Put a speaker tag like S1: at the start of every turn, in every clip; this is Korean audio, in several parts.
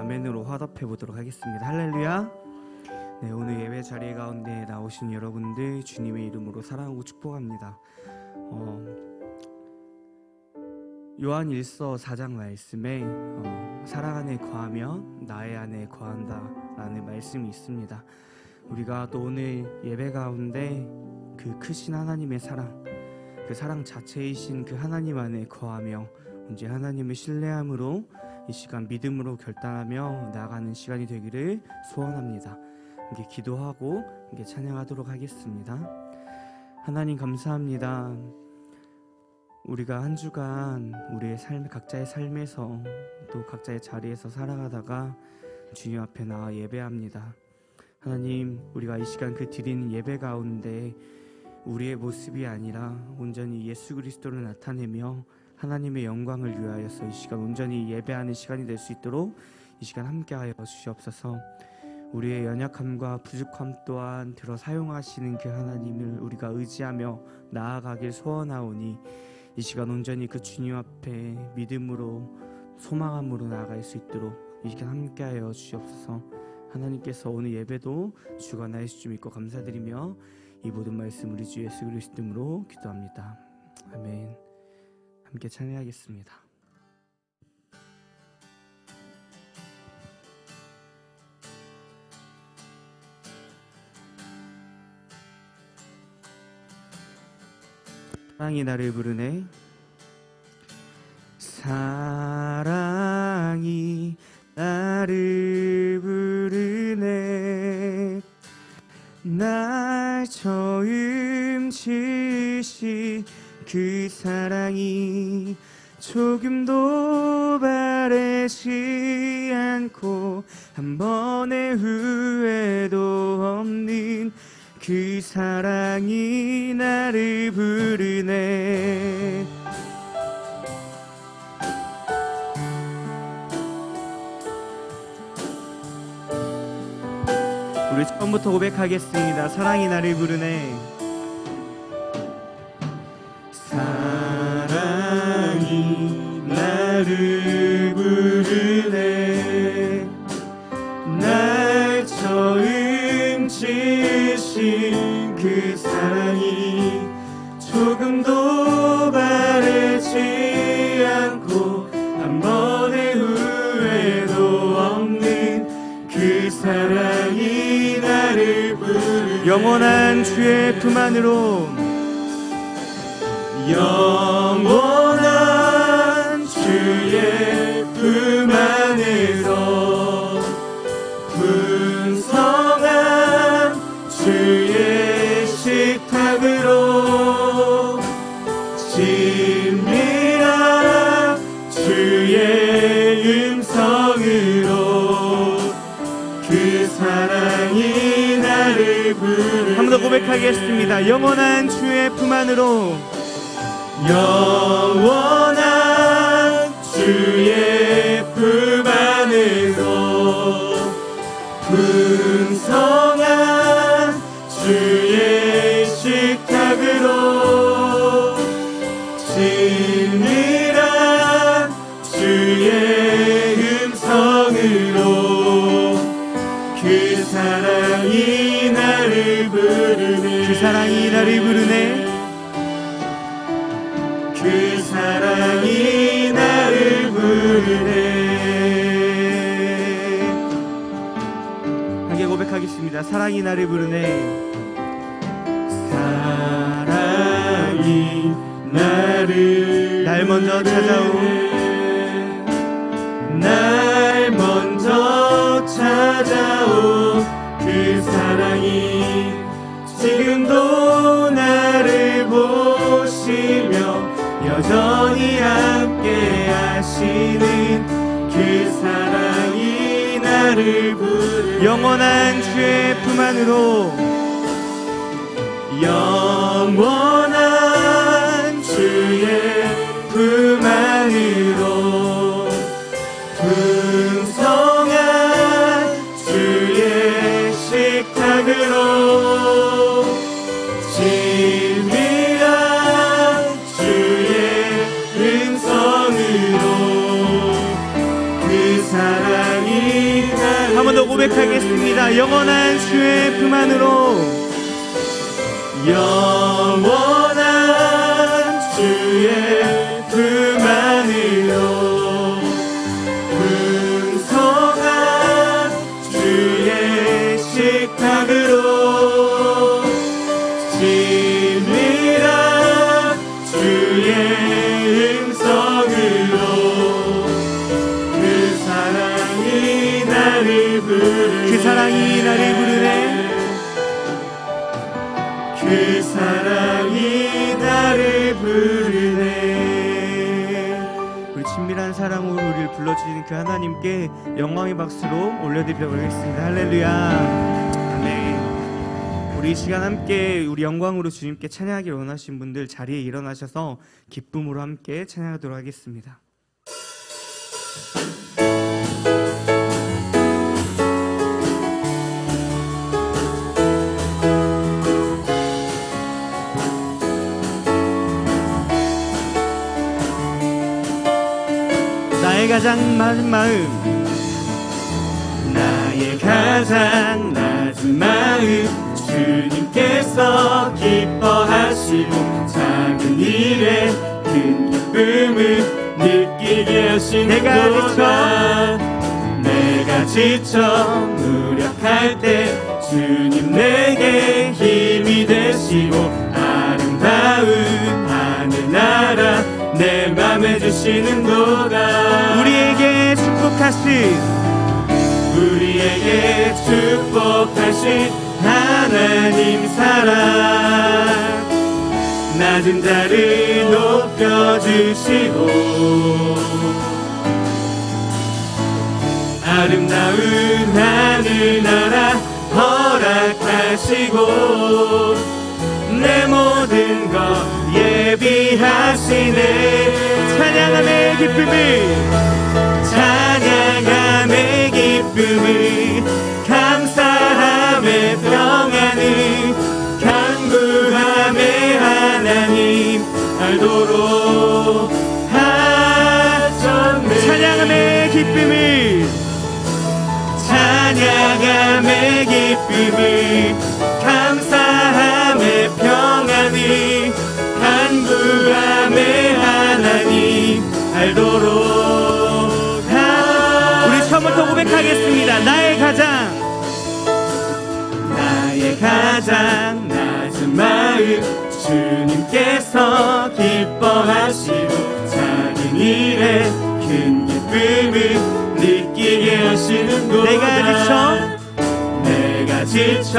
S1: 아멘으로 화답해 보도록 하겠습니다. 할렐루야. 네, 오늘 예배 자리 가운데 나오신 여러분들 주님의 이름으로 사랑하고 축복합니다. 요한 1서 4장 말씀에 사랑 안에 거하면 나의 안에 거한다 라는 말씀이 있습니다. 우리가 또 오늘 예배 가운데 그 크신 하나님의 사랑, 그 사랑 자체이신 그 하나님 안에 거하며 이제 하나님을 신뢰함으로 이 시간 믿음으로 결단하며 나아가는 시간이 되기를 소원합니다. 이게 기도하고 이게 찬양하도록 하겠습니다. 하나님 감사합니다. 우리가 한 주간 우리의 삶, 각자의 삶에서 또 각자의 자리에서 살아가다가 주님 앞에 나와 예배합니다. 하나님, 우리가 이 시간 그 드리는 예배 가운데 우리의 모습이 아니라 온전히 예수 그리스도를 나타내며 하나님의 영광을 위하여서 이 시간 온전히 예배하는 시간이 될 수 있도록 이 시간 함께하여 주시옵소서. 우리의 연약함과 부족함 또한 들어 사용하시는 그 하나님을 우리가 의지하며 나아가길 소원하오니 이 시간 온전히 그 주님 앞에 믿음으로 소망함으로 나아갈 수 있도록 이 시간 함께하여 주시옵소서. 하나님께서 오늘 예배도 주관하여 줄 줄 믿고 감사드리며 이 모든 말씀 우리 주 예수 그리스도 이름으로 기도합니다. 아멘. 함께 찬양하겠습니다. 사랑이 나를 부르네. 사랑이 나를 부르네. 날 처음 지으신 그 사랑이 조금도 바래지 않고 한 번의 후회도 없는 그 사랑이 나를 부르네. 우리 처음부터 고백하겠습니다. 사랑이 나를 부르네. 사랑이 나를 부르네. 날 처음 지으신 그 사랑이 조금도 바래지 않고 한 번의 후회도 없는 그 사랑이 나를 부르네. 영원한 주의 품 안으로, 영원한 주의 품 안에서 풍성한 주의 식탁으로 친밀한 주의 음성으로 그 사랑이 나를 부르네. 한 번 더 고백하겠습니다. 영원한 주의 품 안으로, 영원한 주의 품 안에서 풍성한 주의 식탁으로 친밀한 주의 음성으로 그 사랑이 나를 부르네. 그 사랑이 나를 부르네. 그 사랑이 나를 부르네. 함께 고백하겠습니다. 사랑이 나를 부르네. 사랑이 나를 날 먼저 찾아온, 날 먼저 찾아온 그 사랑이 지금도 나를 보시며 여전히 함께 하시는 그 사랑이 나를 부르네. 영원한 주의 품 안으로, 영원한 주의 품 안으로 풍성한 주의 식탁으로 친밀한 주의 음성으로 그 사랑이 고백하겠습니다. 영원한 주의 품 안으로, 영원한 주의 품 안으로, 풍성한 주의 식탁으로, 진리란 주의 음성으로, 그 사랑이 나를 부르네, 그 사랑이 나를 부르네, 그 사랑이 나를 부르네. 우리 친밀한 사랑으로 우리를 불러주시는 그 하나님께 영광의 박수로 올려드리겠습니다. 할렐루야. 아멘. 우리 이 시간 함께 우리 영광으로 주님께 찬양하기 원하신 분들 자리에 일어나셔서 기쁨으로 함께 찬양하도록 하겠습니다. 나의 가장 낮은 마음, 나의 가장 낮은 마음, 주님께서 기뻐하시고 작은 일에 큰 기쁨을 느끼게 하시는도다. 내가 지쳐 무력할 때 주님 내게 힘이 되시고 아름다운 하늘나라 내 맘에 주시는도다. 우리에게 축복하신 하나님 사랑, 낮은 자를 높여주시고 아름다운 하늘나라 허락하시고 내 모든 것 예비하시네. 찬양함의 기쁨을 감사함의 평안을 간구함의 하나님 알도록 하셨네. 찬양함의 기쁨을 감사함의 평안을 간구함의 하나님 알도록 우리 처음부터 고백하겠습니다. 나의 가장 낮은 마음, 주님께서 기뻐하시고 작은 일에 큰 기쁨을 느끼게 하시는도다. 내가 지쳐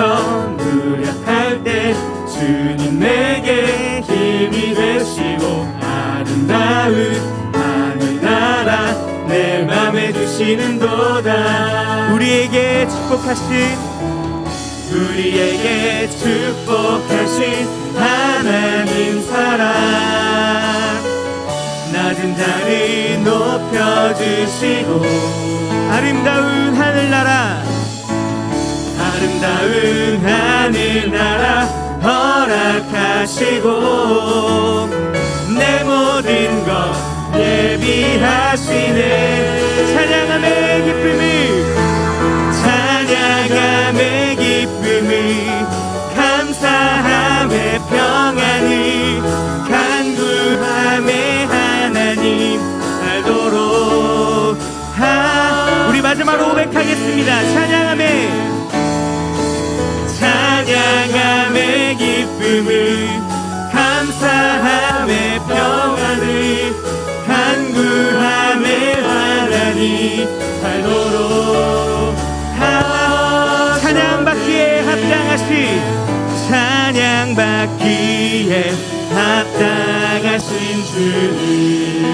S1: 무력할 때 주님 내게 힘이 되시고 아름다운 하늘나라 내 맘에 주시는도다. 우리에게 축복하신 하나님 사랑, 낮은 자를 높여주시고 아름다운 하늘나라 허락하시고 내 모든 것 예비하시네. 찬양함의 기쁨을 감사함의 평안을 간구함의 하나님 알도록 우리 마지막으로 고백하겠습니다. 찬양함의 기쁨을 감사함의 평안을 간구함의 하나님 알도록 찬양받기에 합당하신 주님,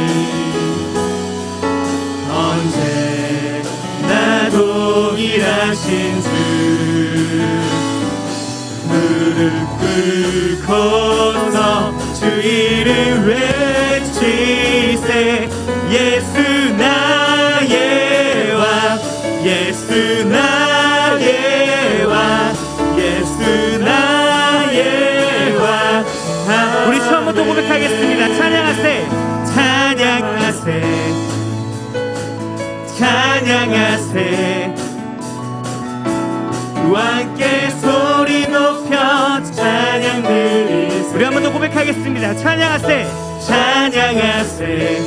S1: 언제나 동일하신 주, 무릎 꿇고서 주 이름 외치세. 예수 나의 왕, 예수 나의 왕, 예수 나의 왕. 우리 처음부터 고백하겠습니다. 찬양하세
S2: 왕께 소리 높여 찬양 드리세.
S1: 우리 한 번 더 고백하겠습니다. 찬양하세.
S2: 찬양하세.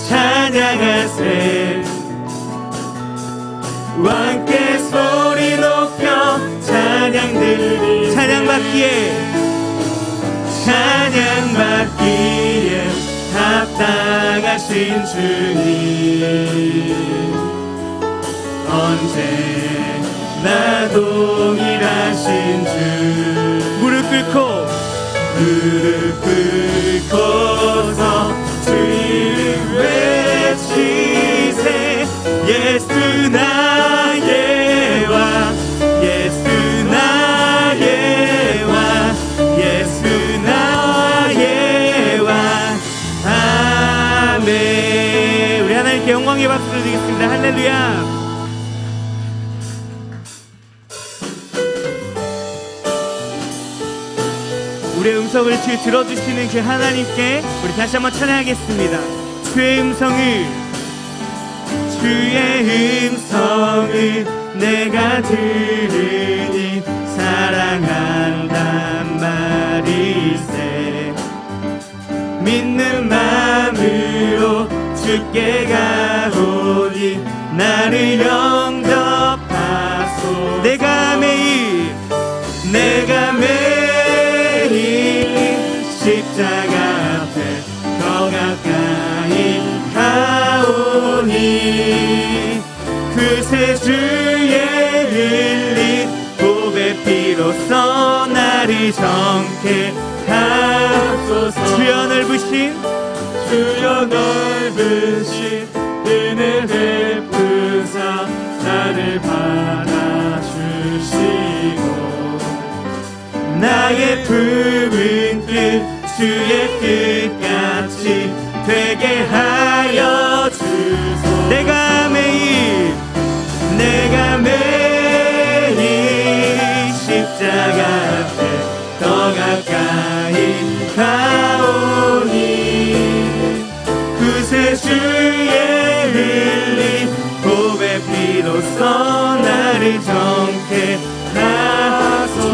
S2: 찬양하세. 왕께 소리 높여 찬양 드리세.
S1: 찬양받기에
S2: 찬양받기에 합당하신 주님, 언제나 동일하신 주.
S1: 무릎
S2: 꿇고서 주 이름 외치세. 예수 나의 왕, 예수 나의 왕, 예수 나의 왕. 아멘.
S1: 우리 하나님께 영광의 박수를 드리겠습니다. 할렐루야. 우리의 음성을 들어주시는 그 하나님께 우리 다시 한번 찬양하겠습니다. 주의 음성을
S2: 내가 들으니 사랑한단 말일세. 믿는 마음으로 주께 가오니 나를 영접하소.
S1: 내가 매일
S2: 십자가 앞에 더 가까이 가오니 그새 주의 흘린 보배 피로써 나를 정케 하소서.
S1: 주여
S2: 넓으신 은혜 베푸사 나를 받아주시고 나의 품은 끝 주의 끝같이 되게 하여 주소. 내가 매일 십자가 앞에 더 가까이 가오니 그새 주의 흘린 보배 피로써 나를 정케 하소서.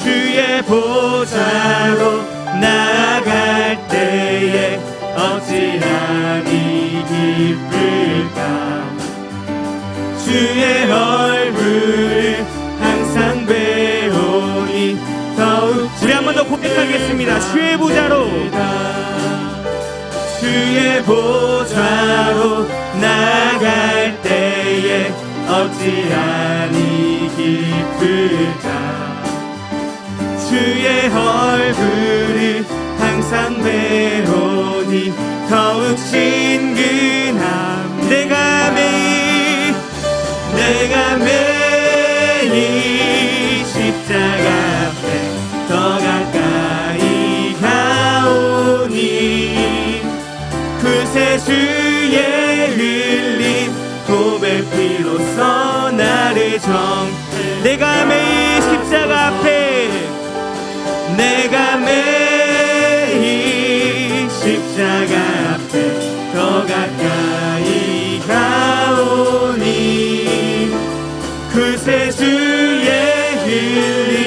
S1: 주의 보좌로 나아갈 때에
S2: 어찌하니 기쁠까. 주의 얼굴을 항상 배우니 더욱.
S1: 우리 한 번 더 고백하겠습니다. 주의 보좌로
S2: 나아갈 때에 어찌하니 기쁠까. 주의 얼굴을 항상 배우니 더욱 친근함. 내가 매일 십자가 앞에 더 가까이 가오니 그새 주의 흘린 보배 피로써 나를 정케.
S1: 내가 매일 십자가 앞에
S2: 십자가 앞에 더 가까이 가오니 그새 주의 흘린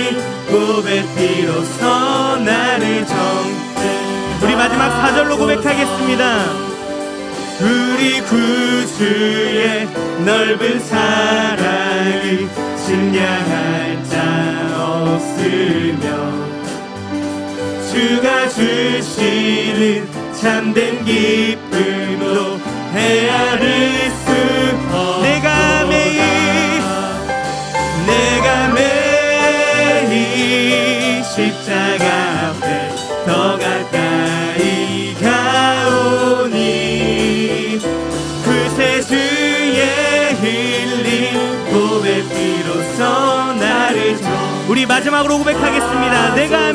S2: 보배 피로써 나를 정케.
S1: 우리 마지막 4절로 고백하겠습니다.
S2: 우리 구주의 넓은 사랑을 측량할 자 없으며 주가 주시는 참된 기쁨으로 헤아릴 수 없어. 내가 매일 십자가 앞에 더 가까이 가오니 그새 주의 흘린 보배 피로써 나를
S1: 우리 마지막으로 고백하겠습니다. 내가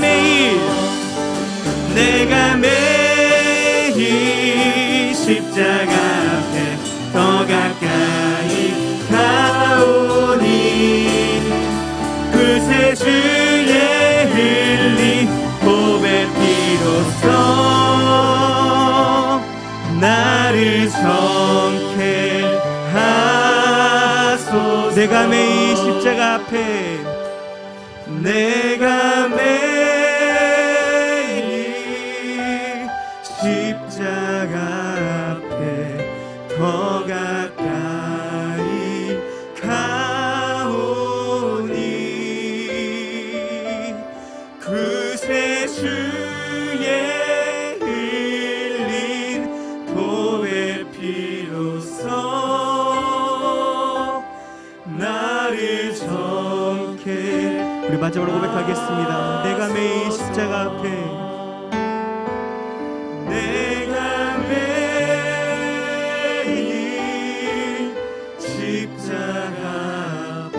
S1: 매일
S2: 십자가 앞에 더 가까이 가오니 그새 주의 흘린 보배 피로써 나를 정케 하소서.
S1: 내가 매일 십자가 앞에 내가 매일 십자가 앞에 더 가까이 가오니 그새 주의 흘린 보혈 피로써 나를 정케. 우리 마지막으로 고백하겠습니다. 내가 매일 십자가 앞에 내가 매일 십자가 앞에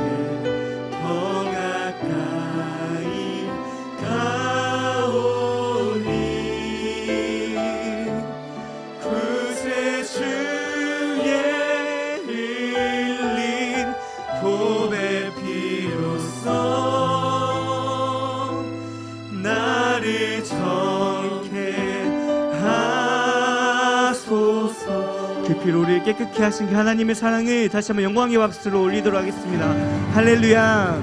S1: 더 가까이 가오니 그새 주의 흘린 보혈 피로써 나를 정케 하소서. 그 피로 우리를 깨끗게 하신 그 하나님의 사랑을 다시 한번 영광의 박수로 올리도록 하겠습니다. 할렐루야.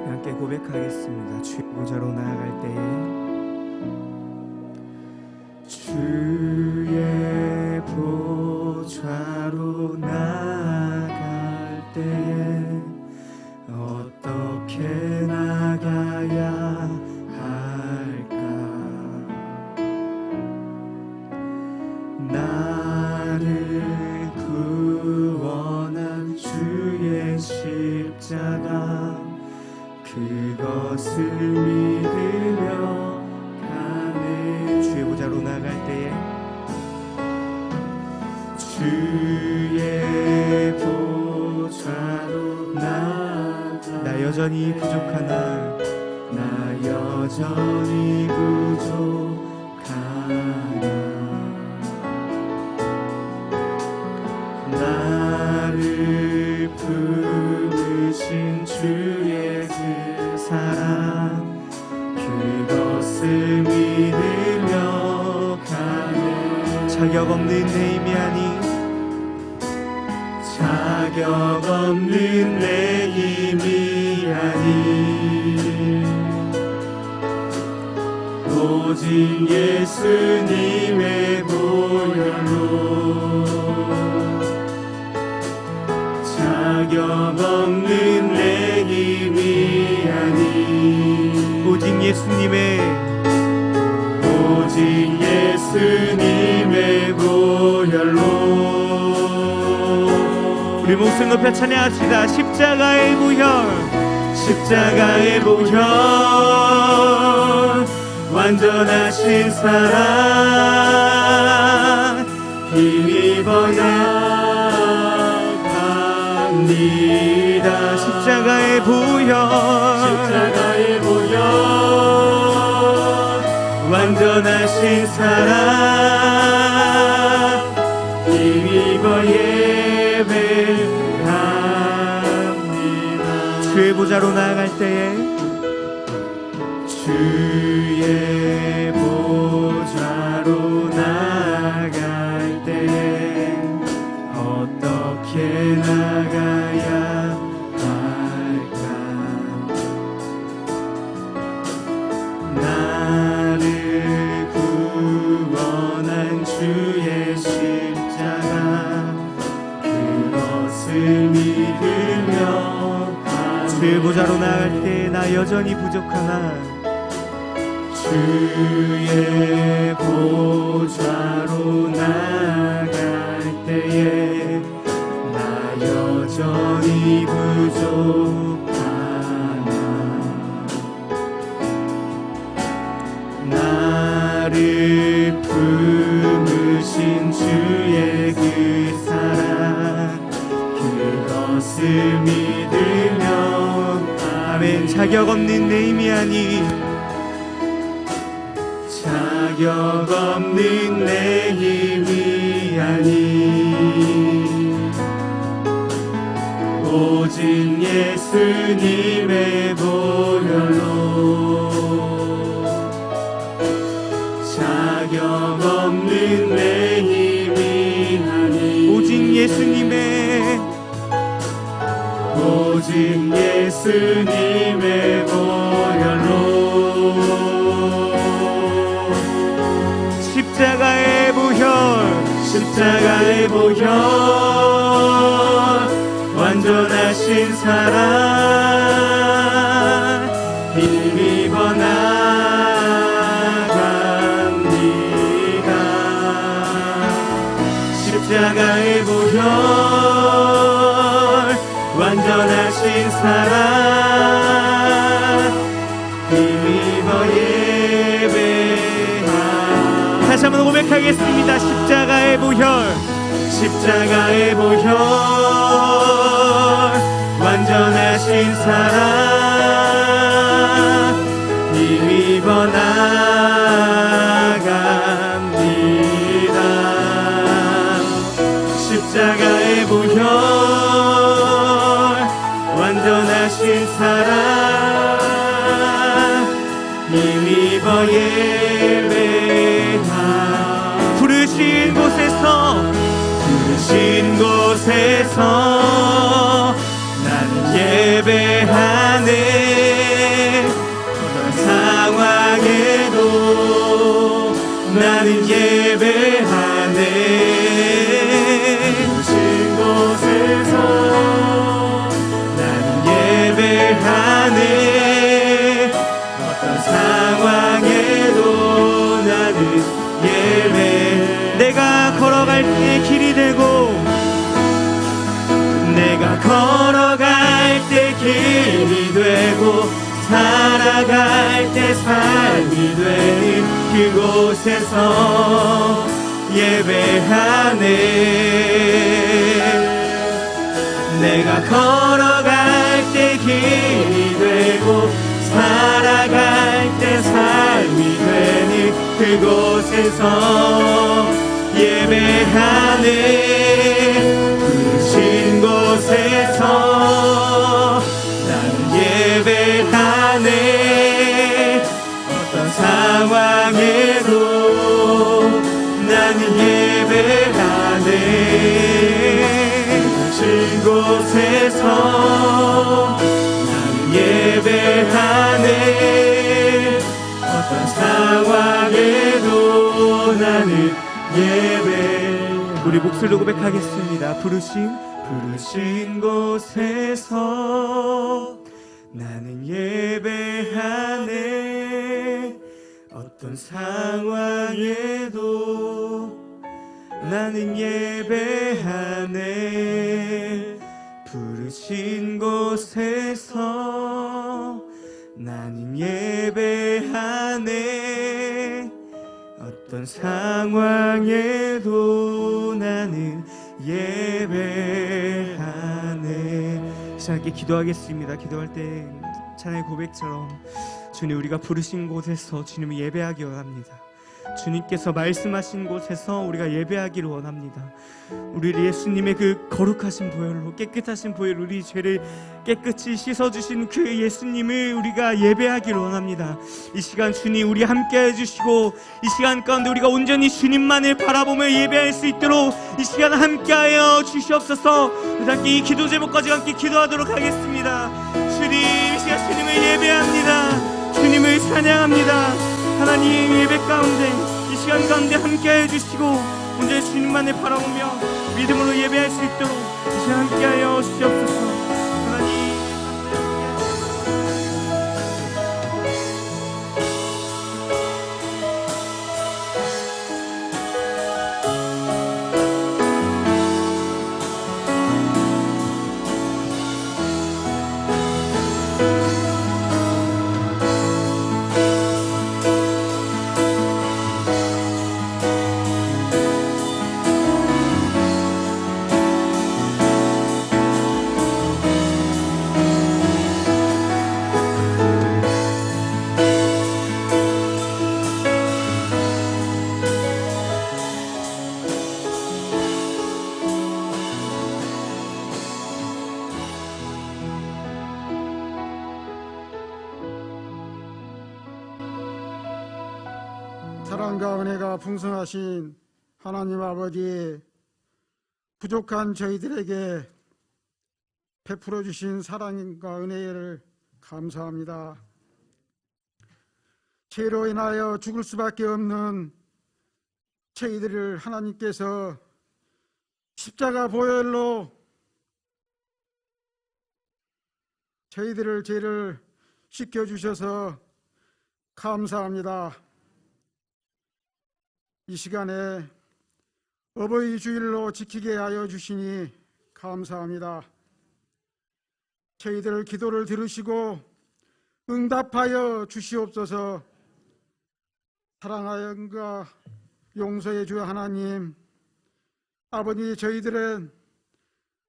S1: 함께 고백하겠습니다. 주의 보좌로 나아갈 때에 주의 보좌로 나아갈 때에 어떻게 나가야 할까? 나를 구원한 주의 십자가 그것을 믿으며 가네. 주의 보좌로 나갈 때에 주의 보좌로 나 여전히 부족하나 나 여전히 부족하나 나를 부르신 주의 그 사랑 그것을 믿으며 가네. 자격 없는 내 힘이 아니 자격 없는 내 힘이 아니 오직 예수님의 보혈로 자격 없는 내 힘이 아니 오직 예수님의 보혈로. 우리 목숨 높여 찬양합시다. 십자가의 보혈 완전하신 사랑 힘입어 나갑니다. 십자가의 보혈 완전하신 사랑 힘입어 예배합니다. 주의 보좌로 나아갈 때에 주의 보좌로 나아갈 때에 어떻게 나가야 할까? 나를 구원한 주의 십자가 그것을 믿으며 주의 보좌로 나아갈 때 나 여전히 부족하나 주의 보좌로 나아갈 때에 나 여전히 부족하나 나를 품으신 주의 그 사랑 그것을 믿으며 아멘. 자격 없는 내 힘이 아니 자격 없는 내 힘이 아니
S2: 오직 예수님의 보혈로 자격 없는 내 힘이 아니
S1: 오직 예수님의
S2: 보혈로 십자가의 보혈 완전하신 사랑 힘입어 나갑니다. 십자가의 보혈 완전하신 사랑 힘입어 예배하.
S1: 다시 한번 고백하겠습니다. 십자가의 보혈
S2: 완전하신 사랑 힘입어 나갑니다. 십자가의 보혈 완전하신 사랑 힘입어 예배하.
S1: 부르신 곳에서
S2: 나는 예배하네. 어떤 상황에도 나는 예배하네. 부르신 곳에서 나는 예배하네. 어떤 상황에도 나는 예배.
S1: 내가 걸어갈 때 길이 되고
S2: 내가 걸어갈 때 길이 되고 살아갈 때 삶이 되는 그곳에서 예배하네. 내가 걸어갈 때 길이 되고 살아갈 때 삶이 되는 그곳에서 예배하네. 부르신 곳에서 나는 예배하네. 어떤 상황에도 나는 예배하네. 부르신 곳에서 나는 예배하네. 어떤 상황에도 나는 예배.
S1: 우리 목소리로 고백하겠습니다. 부르신
S2: 곳에서 나는 예배하네. 어떤 상황에도 나는 예배하네. 부르신 곳에서 나는 예배하네. 어떤 상황에도 나는 예배하네. 시작하게 기도하겠습니다. 기도할 때 찬양의 고백처럼 주님, 우리가 부르신 곳에서 주님을 예배하기 원합니다. 주님께서 말씀하신 곳에서 우리가 예배하기를 원합니다. 우리 예수님의 그 거룩하신 보혈로, 깨끗하신 보혈로 우리 죄를 깨끗이 씻어주신 그 예수님을 우리가 예배하기를 원합니다. 이 시간 주님 우리 함께 해주시고, 이 시간 가운데 우리가 온전히 주님만을 바라보며 예배할 수 있도록 이 시간 함께하여 주시옵소서. 우리 함께 이 기도 제목까지 함께 기도하도록 하겠습니다. 주님, 이 시간 주님을 예배합니다. 주님을 찬양합니다. 하나님, 예배 가운데 이 시간 가운데 함께 해주시고 온전히 주님만을 바라보며 믿음으로 예배할 수 있도록 이 시간 함께하여 주시옵소서. 하나님,
S3: 사랑과 은혜가 풍성하신 하나님 아버지, 부족한 저희들에게 베풀어 주신 사랑과 은혜를 감사합니다. 죄로 인하여 죽을 수밖에 없는 저희들을 하나님께서 십자가 보혈로 저희들을 죄를 씻겨주셔서 감사합니다. 이 시간에 어버이 주일로 지키게 하여 주시니 감사합니다. 저희들 기도를 들으시고 응답하여 주시옵소서. 사랑하여가 용서해 주여 하나님, 아버지, 저희들은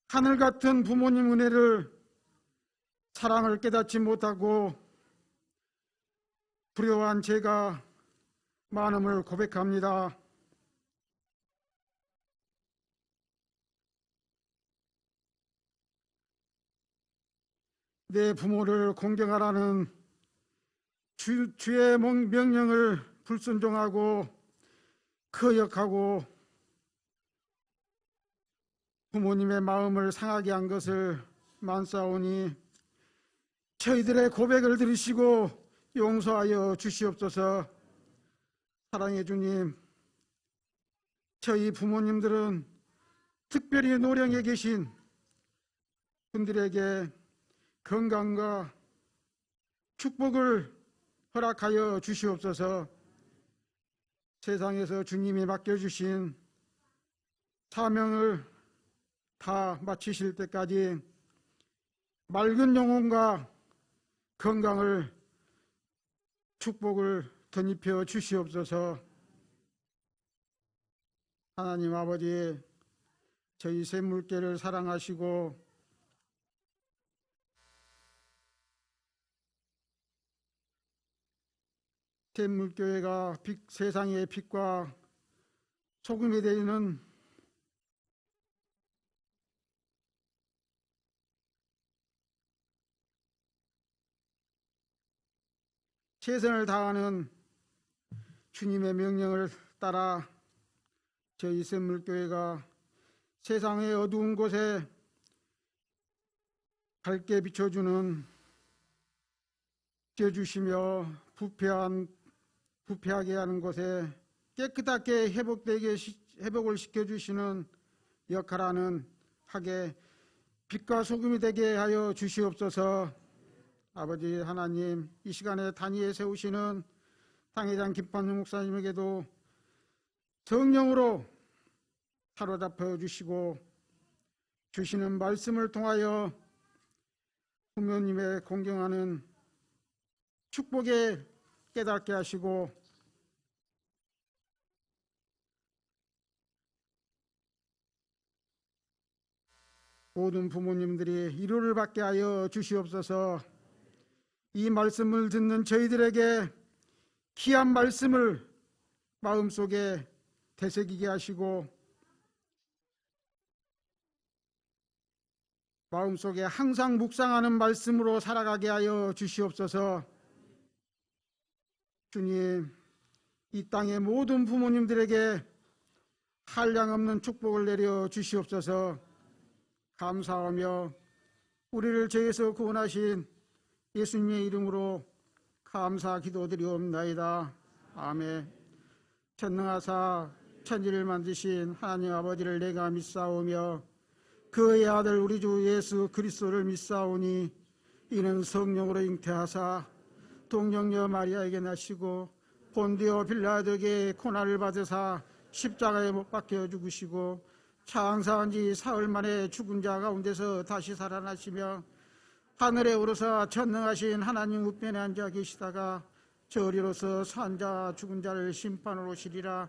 S3: 하늘 같은 부모님 은혜를, 사랑을 깨닫지 못하고 불효한 죄가 많음을 고백합니다. 내 부모를 공경하라는 주의 명령을 불순종하고 거역하고 부모님의 마음을 상하게 한 것을 만사오니 저희들의 고백을 들으시고 용서하여 주시옵소서. 사랑해 주님, 저희 부모님들은 특별히 노령에 계신 분들에게 건강과 축복을 허락하여 주시옵소서. 세상에서 주님이 맡겨주신 사명을 다 마치실 때까지 맑은 영혼과 건강을, 축복을 덧입혀 주시옵소서. 하나님 아버지, 저희 샘물교회를 사랑하시고 샘물교회가 세상의 빛과 소금이 되는 최선을 다하는 주님의 명령을 따라 저희 샘물교회가 세상의 어두운 곳에 밝게 비춰주는, 비춰주시며 부패하게 하는 곳에 깨끗하게 회복을 시켜주시는 역할하는 하게 빛과 소금이 되게 하여 주시옵소서. 아버지 하나님, 이 시간에 단위에 세우시는 당회장 김판중 목사님에게도 성령으로 사로잡혀 주시고 주시는 말씀을 통하여 부모님의 공경하는 축복에 깨닫게 하시고 모든 부모님들이 위로를 받게 하여 주시옵소서. 이 말씀을 듣는 저희들에게 귀한 말씀을 마음속에 되새기게 하시고 마음속에 항상 묵상하는 말씀으로 살아가게 하여 주시옵소서. 주님, 이 땅의 모든 부모님들에게 한량없는 축복을 내려 주시옵소서. 감사하며 우리를 죄에서 구원하신 예수님의 이름으로 감사 기도드리옵나이다. 아멘. 전능하사 천지를 만드신 하나님 아버지를 내가 믿사오며 그의 아들 우리 주 예수 그리스도를 믿사오니 이는 성령으로 잉태하사 동정녀 마리아에게 나시고 본디오 빌라도에게 고난을 받으사 십자가에 못 박혀 죽으시고 창사한 지 사흘 만에 죽은 자 가운데서 다시 살아나시며 하늘에 오르사 전능하신 하나님 우편에 앉아 계시다가 저리로서 산자 죽은 자를 심판으로 오시리라.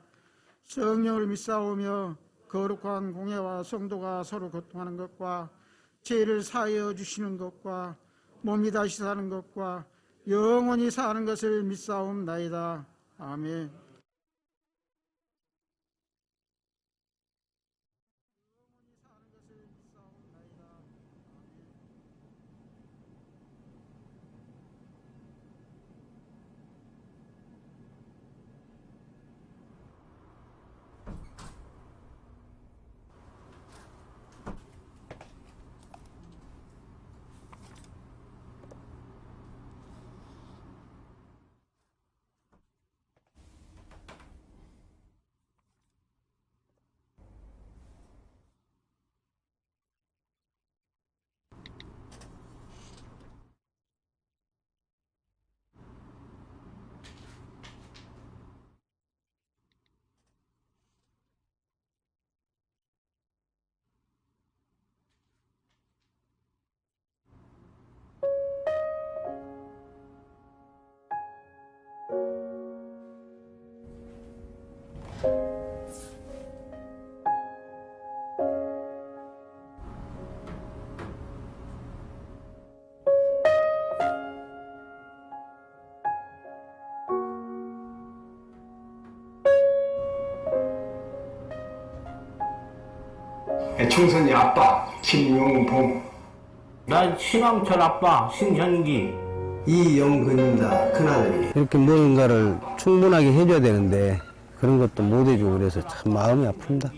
S3: 성령을 믿사오며 거룩한 공예와 성도가 서로 교통하는 것과 죄를 사하여 주시는 것과 몸이 다시 사는 것과 영원히 사는 것을 믿사옵나이다. 아멘.
S4: 충선이 아빠 김용봉,
S5: 난 신왕철 아빠 신현기.
S6: 이영근입니다. 큰아들이. 이렇게 무언가를 충분하게 해줘야 되는데 그런 것도 못 해주고 그래서 참 마음이 아픕니다.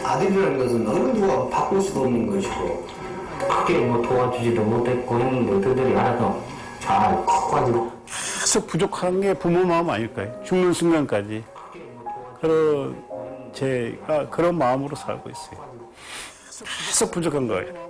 S6: 아들이라는 것은 어느 누가 바꿀 수도 없는 것이고
S5: 크게 뭐 도와주지도 못했고 했는데 그들이 알아서 잘 커가지고.
S7: 계속 부족한 게 부모 마음 아닐까요? 죽는 순간까지. 제가 그런 마음으로 살고 있어요. 계속 부족한 거예요.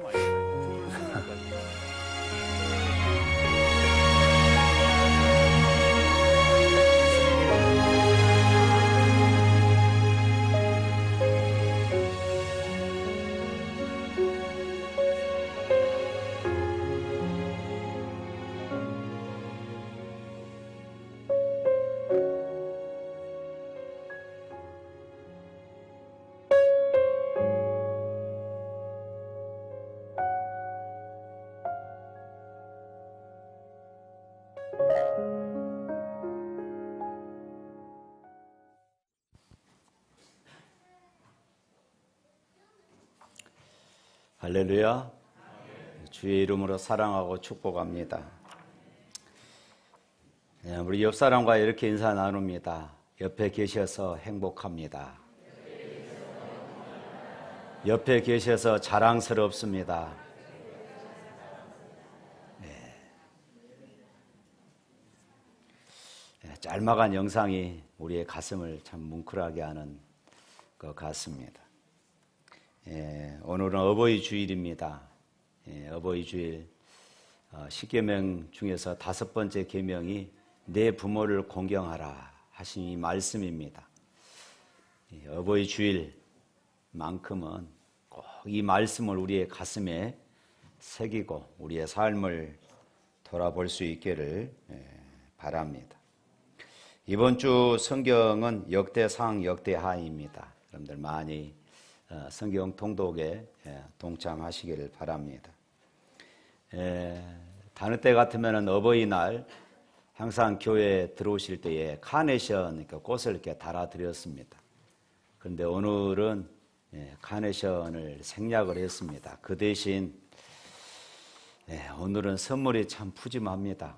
S8: 할렐루야. 주의 이름으로 사랑하고 축복합니다. 우리 옆 사람과 이렇게 인사 나눕니다. 옆에 계셔서 행복합니다. 옆에 계셔서 자랑스럽습니다. 짤막한 영상이 우리의 가슴을 참 뭉클하게 하는 것 같습니다. 오늘은 어버이 주일입니다. 어버이 주일 10계명 중에서 5번째 계명이 내 부모를 공경하라 하신 이 말씀입니다. 어버이 주일만큼은 꼭 이 말씀을 우리의 가슴에 새기고 우리의 삶을 돌아볼 수 있기를 바랍니다. 이번 주 성경은 역대상 역대하입니다. 여러분들 많이 성경 통독에 동참하시기를 바랍니다. 다른 때 같으면 어버이날 항상 교회에 들어오실 때에 카네이션 꽃을 이렇게 달아드렸습니다. 그런데 오늘은 카네이션을 생략을 했습니다. 그 대신 오늘은 선물이 참 푸짐합니다.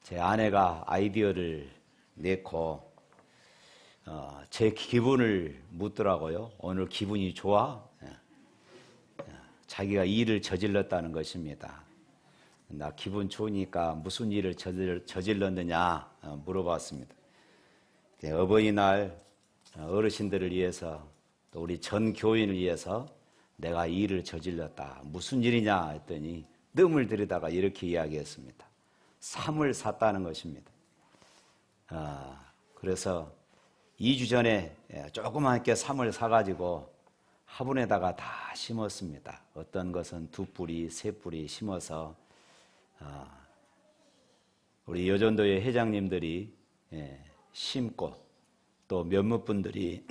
S8: 제 아내가 아이디어를 내고 제 기분을 묻더라고요. 오늘 기분이 좋아? 자기가 일을 저질렀다는 것입니다. 나 기분 좋으니까 무슨 일을 저질렀느냐 물어봤습니다. 어버이날 어르신들을 위해서 또 우리 전 교인을 위해서 내가 일을 저질렀다. 무슨 일이냐 했더니 뜸을 들이다가 이렇게 이야기했습니다. 삶을 샀다는 것입니다. 그래서 2주 전에 조그맣게 삶을 사가지고 화분에다가 다 심었습니다. 어떤 것은 2뿌리, 3뿌리 심어서 우리 여전도의 회장님들이 심고 또 몇몇 분들이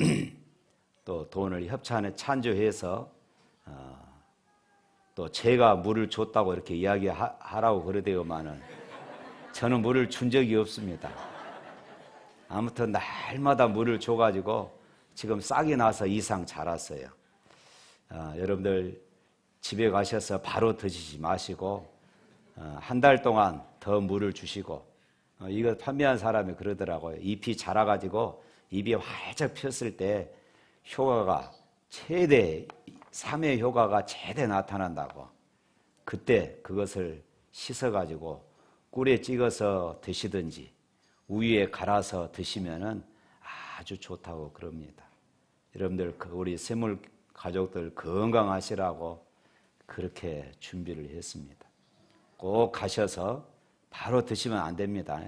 S8: 또 돈을 찬조해서 또 제가 물을 줬다고 이렇게 이야기하라고 그러대요만은 저는 물을 준 적이 없습니다. 아무튼 날마다 물을 줘가지고 지금 싹이 나서 이상 자랐어요. 여러분들 집에 가셔서 바로 드시지 마시고 한 달 동안 더 물을 주시고 이거 판매한 사람이 그러더라고요. 잎이 자라가지고 잎이 활짝 폈을 때 효과가 최대 3회 효과가 최대 나타난다고. 그때 그것을 씻어가지고 꿀에 찍어서 드시든지 우유에 갈아서 드시면은 아주 좋다고 그럽니다. 여러분들 우리 세물 가족들 건강하시라고 그렇게 준비를 했습니다. 꼭 가셔서 바로 드시면 안 됩니다.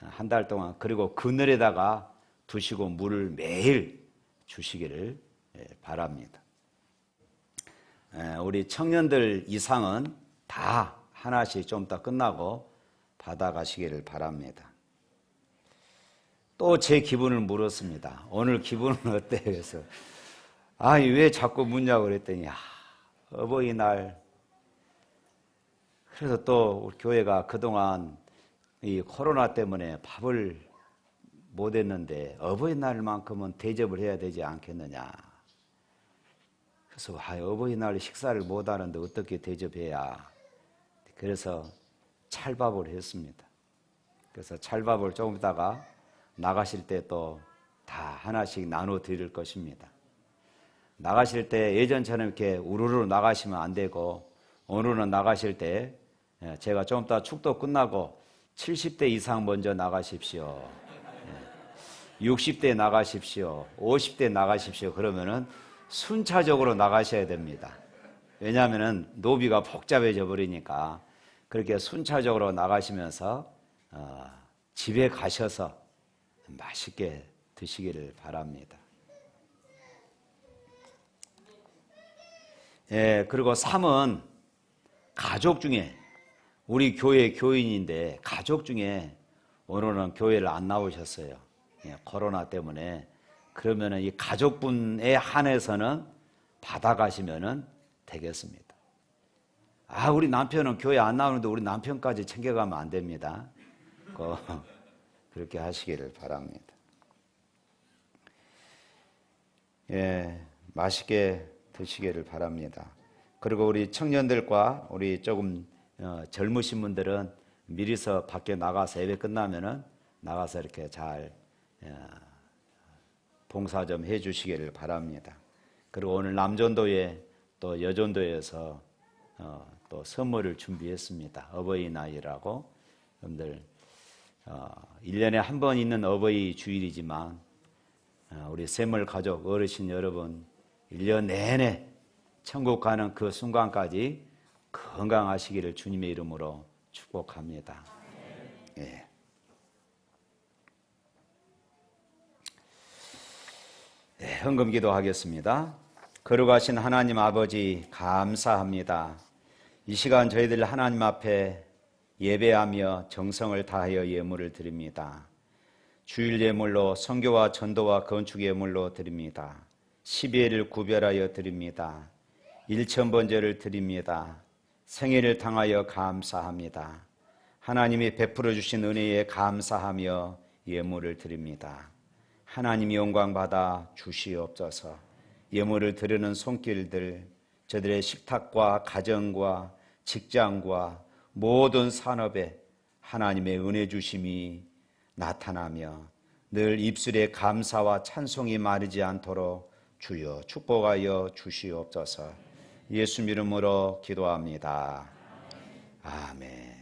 S8: 한 달 동안 그리고 그늘에다가 두시고 물을 매일 주시기를 바랍니다. 우리 청년들 이상은 다 하나씩 좀 더 끝나고 받아가시기를 바랍니다. 또 제 기분을 물었습니다. 오늘 기분은 어때? 그래서 왜 자꾸 묻냐고 그랬더니 어버이날 그래서 또 우리 교회가 그동안 이 코로나 때문에 밥을 못 했는데 어버이날만큼은 대접을 해야 되지 않겠느냐. 그래서 어버이날 식사를 못 하는데 어떻게 대접해야. 그래서 찰밥을 했습니다. 그래서 찰밥을 조금 있다가 나가실 때 또 다 하나씩 나눠 드릴 것입니다. 나가실 때 예전처럼 이렇게 우르르 나가시면 안 되고, 오늘은 나가실 때 제가 좀 이따 축도 끝나고 70대 이상 먼저 나가십시오. 60대 나가십시오. 50대 나가십시오. 그러면은 순차적으로 나가셔야 됩니다. 왜냐하면은 노비가 복잡해져 버리니까 그렇게 순차적으로 나가시면서 집에 가셔서 맛있게 드시기를 바랍니다. 예, 그리고 3은 가족 중에, 우리 교회 교인인데 가족 중에 오늘은 교회를 안 나오셨어요. 예, 코로나 때문에. 그러면은 이 가족분에 한해서는 받아가시면은 되겠습니다. 우리 남편은 교회 안 나오는데 우리 남편까지 챙겨가면 안 됩니다. 그렇게 하시기를 바랍니다. 예, 맛있게 드시기를 바랍니다. 그리고 우리 청년들과 우리 조금 젊으신 분들은 미리서 밖에 나가서 예배 끝나면은 나가서 이렇게 잘 봉사 좀 해주시기를 바랍니다. 그리고 오늘 남전도회 또 여전도에서 또 선물을 준비했습니다. 어버이날이라고. 여러분들 1년에 한 번 있는 어버이 주일이지만 우리 샘물 가족 어르신 여러분 1년 내내 천국 가는 그 순간까지 건강하시기를 주님의 이름으로 축복합니다. 예. 네, 헌금 기도하겠습니다. 거룩하신 하나님 아버지 감사합니다. 이 시간 저희들 하나님 앞에 예배하며 정성을 다하여 예물을 드립니다. 주일 예물로 선교와 전도와 건축 예물로 드립니다. 12회를 구별하여 드립니다. 1,000번제를 드립니다. 생애를 당하여 감사합니다. 하나님이 베풀어 주신 은혜에 감사하며 예물을 드립니다. 하나님이 영광받아 주시옵소서. 예물을 드리는 손길들, 저들의 식탁과 가정과 직장과 모든 산업에 하나님의 은혜 주심이 나타나며 늘 입술에 감사와 찬송이 마르지 않도록 주여 축복하여 주시옵소서. 예수 이름으로 기도합니다. 아멘.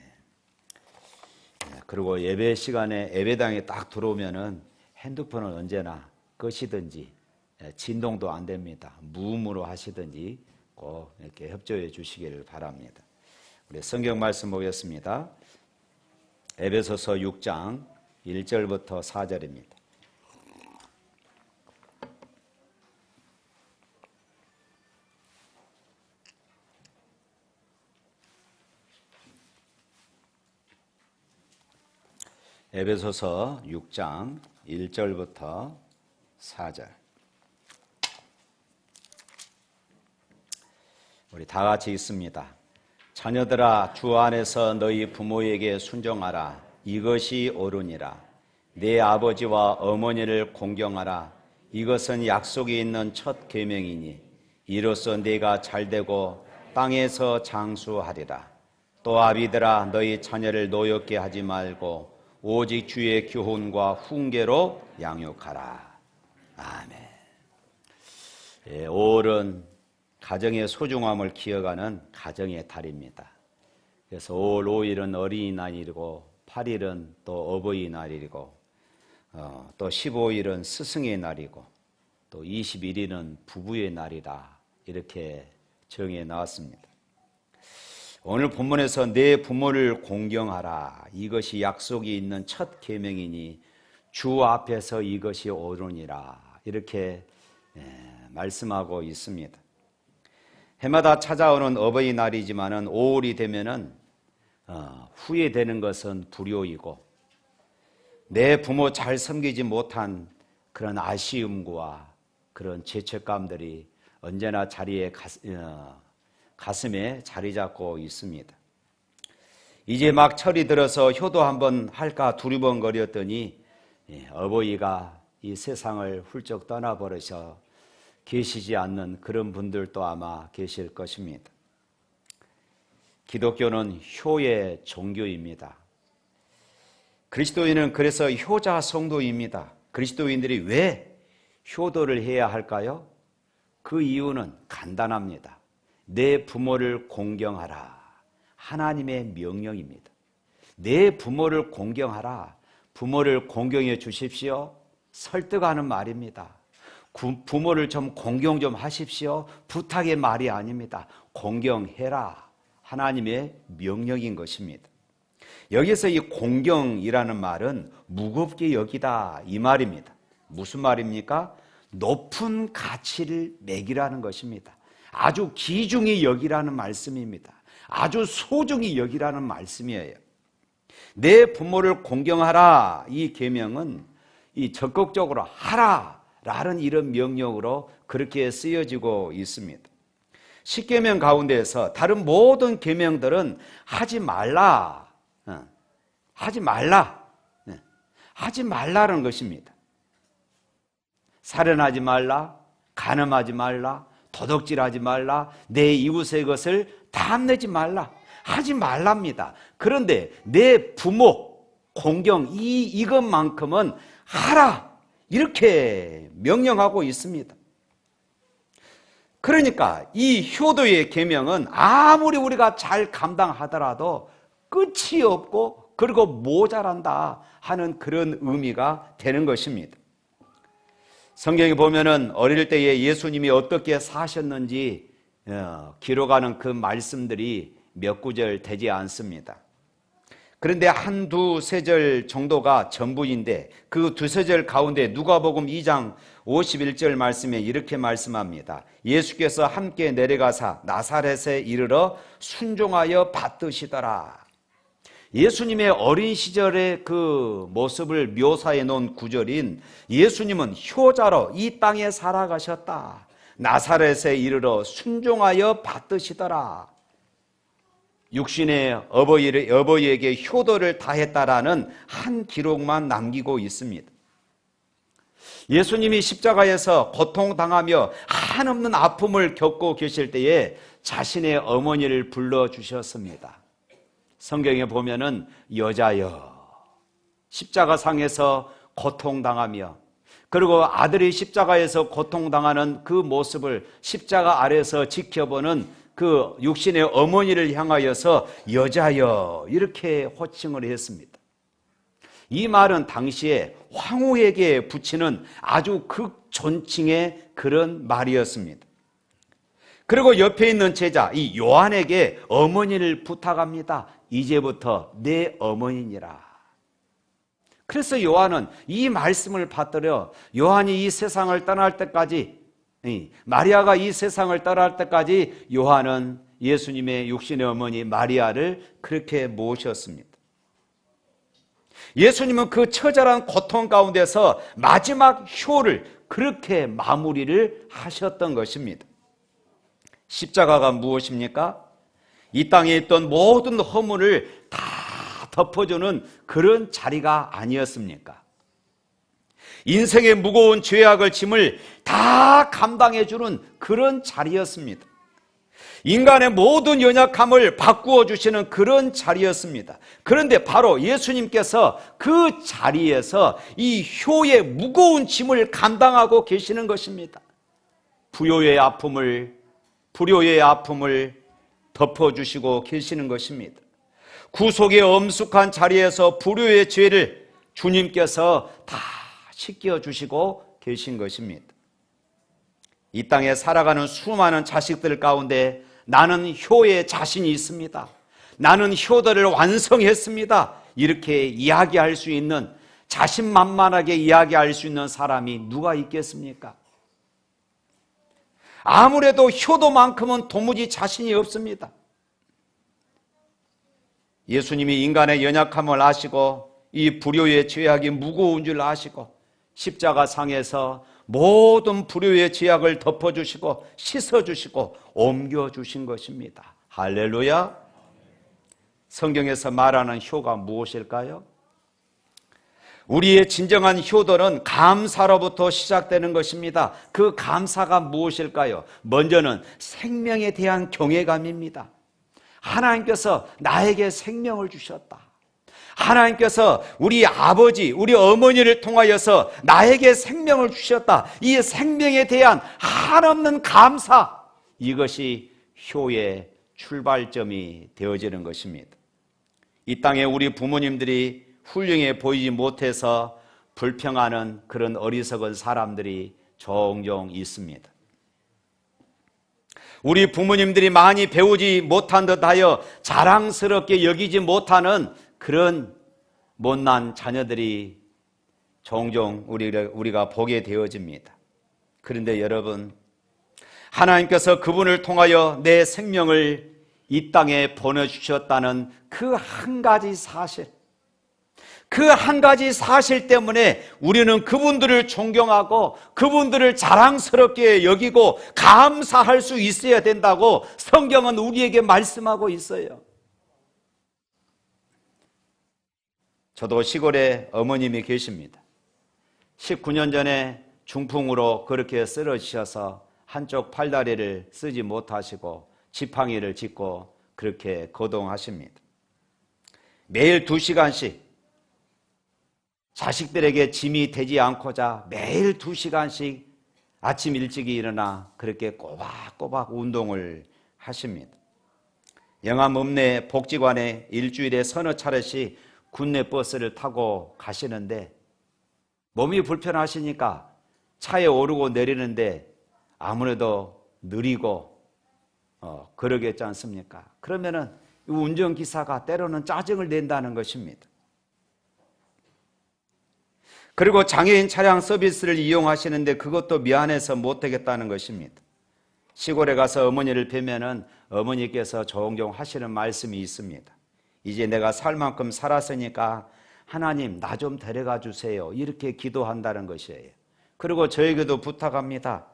S8: 그리고 예배 시간에 예배당에 딱 들어오면은 핸드폰은 언제나 끄시든지 진동도 안 됩니다. 무음으로 하시든지 꼭 이렇게 협조해 주시기를 바랍니다. 우리 성경 말씀 보겠습니다. 에베소서 6장 1절부터 4절입니다. 에베소서 6장 1절부터 4절. 우리 다 같이 읽습니다. 자녀들아, 주 안에서 너희 부모에게 순종하라. 이것이 옳으니라. 내 아버지와 어머니를 공경하라. 이것은 약속이 있는 첫 계명이니 이로써 네가 잘되고 땅에서 장수하리라. 또 아비들아, 너희 자녀를 노엽게 하지 말고 오직 주의 교훈과 훈계로 양육하라. 아멘. 예, 5월은 가정의 소중함을 기억하는 가정의 달입니다. 그래서 5월 5일은 어린이날이고 8일은 또 어버이날이고 또 15일은 스승의 날이고 또 21일은 부부의 날이다. 이렇게 정해 나왔습니다. 오늘 본문에서 내 부모를 공경하라. 이것이 약속이 있는 첫 계명이니 주 앞에서 이것이 옳으니라. 이렇게 말씀하고 있습니다. 해마다 찾아오는 어버이날이지만은 5월이 되면은 후회되는 것은 불효이고 내 부모 잘 섬기지 못한 그런 아쉬움과 그런 죄책감들이 언제나 가슴에 자리 잡고 있습니다. 이제 막 철이 들어서 효도 한번 할까 두리번거렸더니 어버이가 이 세상을 훌쩍 떠나버려서 계시지 않는 그런 분들도 아마 계실 것입니다. 기독교는 효의 종교입니다. 그리스도인은 그래서 효자 성도입니다. 그리스도인들이 왜 효도를 해야 할까요? 그 이유는 간단합니다. 내 부모를 공경하라. 하나님의 명령입니다. 내 부모를 공경하라. 부모를 공경해 주십시오. 설득하는 말입니다. 부모를 좀 공경 좀 하십시오. 부탁의 말이 아닙니다. 공경해라. 하나님의 명령인 것입니다. 여기서 이 공경이라는 말은 무겁게 여기다 이 말입니다. 무슨 말입니까? 높은 가치를 매기라는 것입니다. 아주 귀중히 여기라는 말씀입니다. 아주 소중히 여기라는 말씀이에요. 내 부모를 공경하라. 이 계명은 이 적극적으로 하라라는 이런 명령으로 그렇게 쓰여지고 있습니다. 십계명 가운데에서 다른 모든 계명들은 하지 말라, 하지 말라는 것입니다. 살인하지 말라, 간음하지 말라, 도둑질하지 말라, 내 이웃의 것을 탐내지 말라, 하지 말랍니다. 그런데 내 부모 공경 이것만큼은 하라 이렇게 명령하고 있습니다. 그러니까 이 효도의 계명은 아무리 우리가 잘 감당하더라도 끝이 없고 그리고 모자란다 하는 그런 의미가 되는 것입니다. 성경에 보면은 어릴 때에 예수님이 어떻게 사셨는지 기록하는 그 말씀들이 몇 구절 되지 않습니다. 그런데 한 두세 절 정도가 전부인데 그 두세 절 가운데 누가복음 2장 51절 말씀에 이렇게 말씀합니다. 예수께서 함께 내려가사 나사렛에 이르러 순종하여 받드시더라. 예수님의 어린 시절의 그 모습을 묘사해 놓은 구절인 예수님은 효자로 이 땅에 살아가셨다. 나사렛에 이르러 순종하여 받드시더라. 육신의 어버이에게 효도를 다했다라는 한 기록만 남기고 있습니다. 예수님이 십자가에서 고통당하며 한없는 아픔을 겪고 계실 때에 자신의 어머니를 불러주셨습니다. 성경에 보면은 여자여, 십자가상에서 고통당하며 그리고 아들이 십자가에서 고통당하는 그 모습을 십자가 아래서 지켜보는 그 육신의 어머니를 향하여서 여자여 이렇게 호칭을 했습니다. 이 말은 당시에 황후에게 붙이는 아주 극존칭의 그런 말이었습니다. 그리고 옆에 있는 제자 이 요한에게 어머니를 부탁합니다. 이제부터 내 어머니니라. 그래서 요한은 이 말씀을 받들어 요한이 이 세상을 떠날 때까지, 마리아가 이 세상을 떠날 때까지 요한은 예수님의 육신의 어머니 마리아를 그렇게 모셨습니다. 예수님은 그 처절한 고통 가운데서 마지막 효를 그렇게 마무리를 하셨던 것입니다. 십자가가 무엇입니까? 이 땅에 있던 모든 허물을 다 덮어주는 그런 자리가 아니었습니까? 인생의 무거운 죄악을 짐을 다 감당해주는 그런 자리였습니다. 인간의 모든 연약함을 바꾸어 주시는 그런 자리였습니다. 그런데 바로 예수님께서 그 자리에서 이 효의 무거운 짐을 감당하고 계시는 것입니다. 불효의 아픔을 덮어주시고 계시는 것입니다. 구속의 엄숙한 자리에서 불효의 죄를 주님께서 다 씻겨주시고 계신 것입니다. 이 땅에 살아가는 수많은 자식들 가운데 나는 효에 자신이 있습니다. 나는 효도를 완성했습니다. 이렇게 이야기할 수 있는, 자신만만하게 이야기할 수 있는 사람이 누가 있겠습니까? 아무래도 효도만큼은 도무지 자신이 없습니다. 예수님이 인간의 연약함을 아시고 이 불효의 죄악이 무거운 줄 아시고 십자가상에서 모든 불효의 죄악을 덮어주시고 씻어주시고 옮겨주신 것입니다. 할렐루야. 성경에서 말하는 효가 무엇일까요? 우리의 진정한 효도는 감사로부터 시작되는 것입니다. 그 감사가 무엇일까요? 먼저는 생명에 대한 경외감입니다. 하나님께서 나에게 생명을 주셨다. 하나님께서 우리 아버지, 우리 어머니를 통하여서 나에게 생명을 주셨다. 이 생명에 대한 한없는 감사, 이것이 효의 출발점이 되어지는 것입니다. 이 땅에 우리 부모님들이 훌륭해 보이지 못해서 불평하는 그런 어리석은 사람들이 종종 있습니다. 우리 부모님들이 많이 배우지 못한 듯하여 자랑스럽게 여기지 못하는 그런 못난 자녀들이 종종 우리가 보게 되어집니다. 그런데 여러분, 하나님께서 그분을 통하여 내 생명을 이 땅에 보내주셨다는 그 한 가지 사실, 그 한 가지 사실 때문에 우리는 그분들을 존경하고 그분들을 자랑스럽게 여기고 감사할 수 있어야 된다고 성경은 우리에게 말씀하고 있어요. 저도 시골에 어머님이 계십니다. 19년 전에 중풍으로 그렇게 쓰러지셔서 한쪽 팔다리를 쓰지 못하시고 지팡이를 짚고 그렇게 거동하십니다. 매일 2시간씩 자식들에게 짐이 되지 않고자 매일 2시간씩 아침 일찍이 일어나 그렇게 꼬박꼬박 운동을 하십니다. 영암 읍내 복지관에 일주일에 서너 차례씩 군내 버스를 타고 가시는데 몸이 불편하시니까 차에 오르고 내리는데 아무래도 느리고 그러겠지 않습니까? 그러면은 운전기사가 때로는 짜증을 낸다는 것입니다. 그리고 장애인 차량 서비스를 이용하시는데 그것도 미안해서 못하겠다는 것입니다. 시골에 가서 어머니를 뵈면은 어머니께서 종종 하시는 말씀이 있습니다. 이제 내가 살 만큼 살았으니까 하나님 나 좀 데려가 주세요. 이렇게 기도한다는 것이에요. 그리고 저에게도 부탁합니다.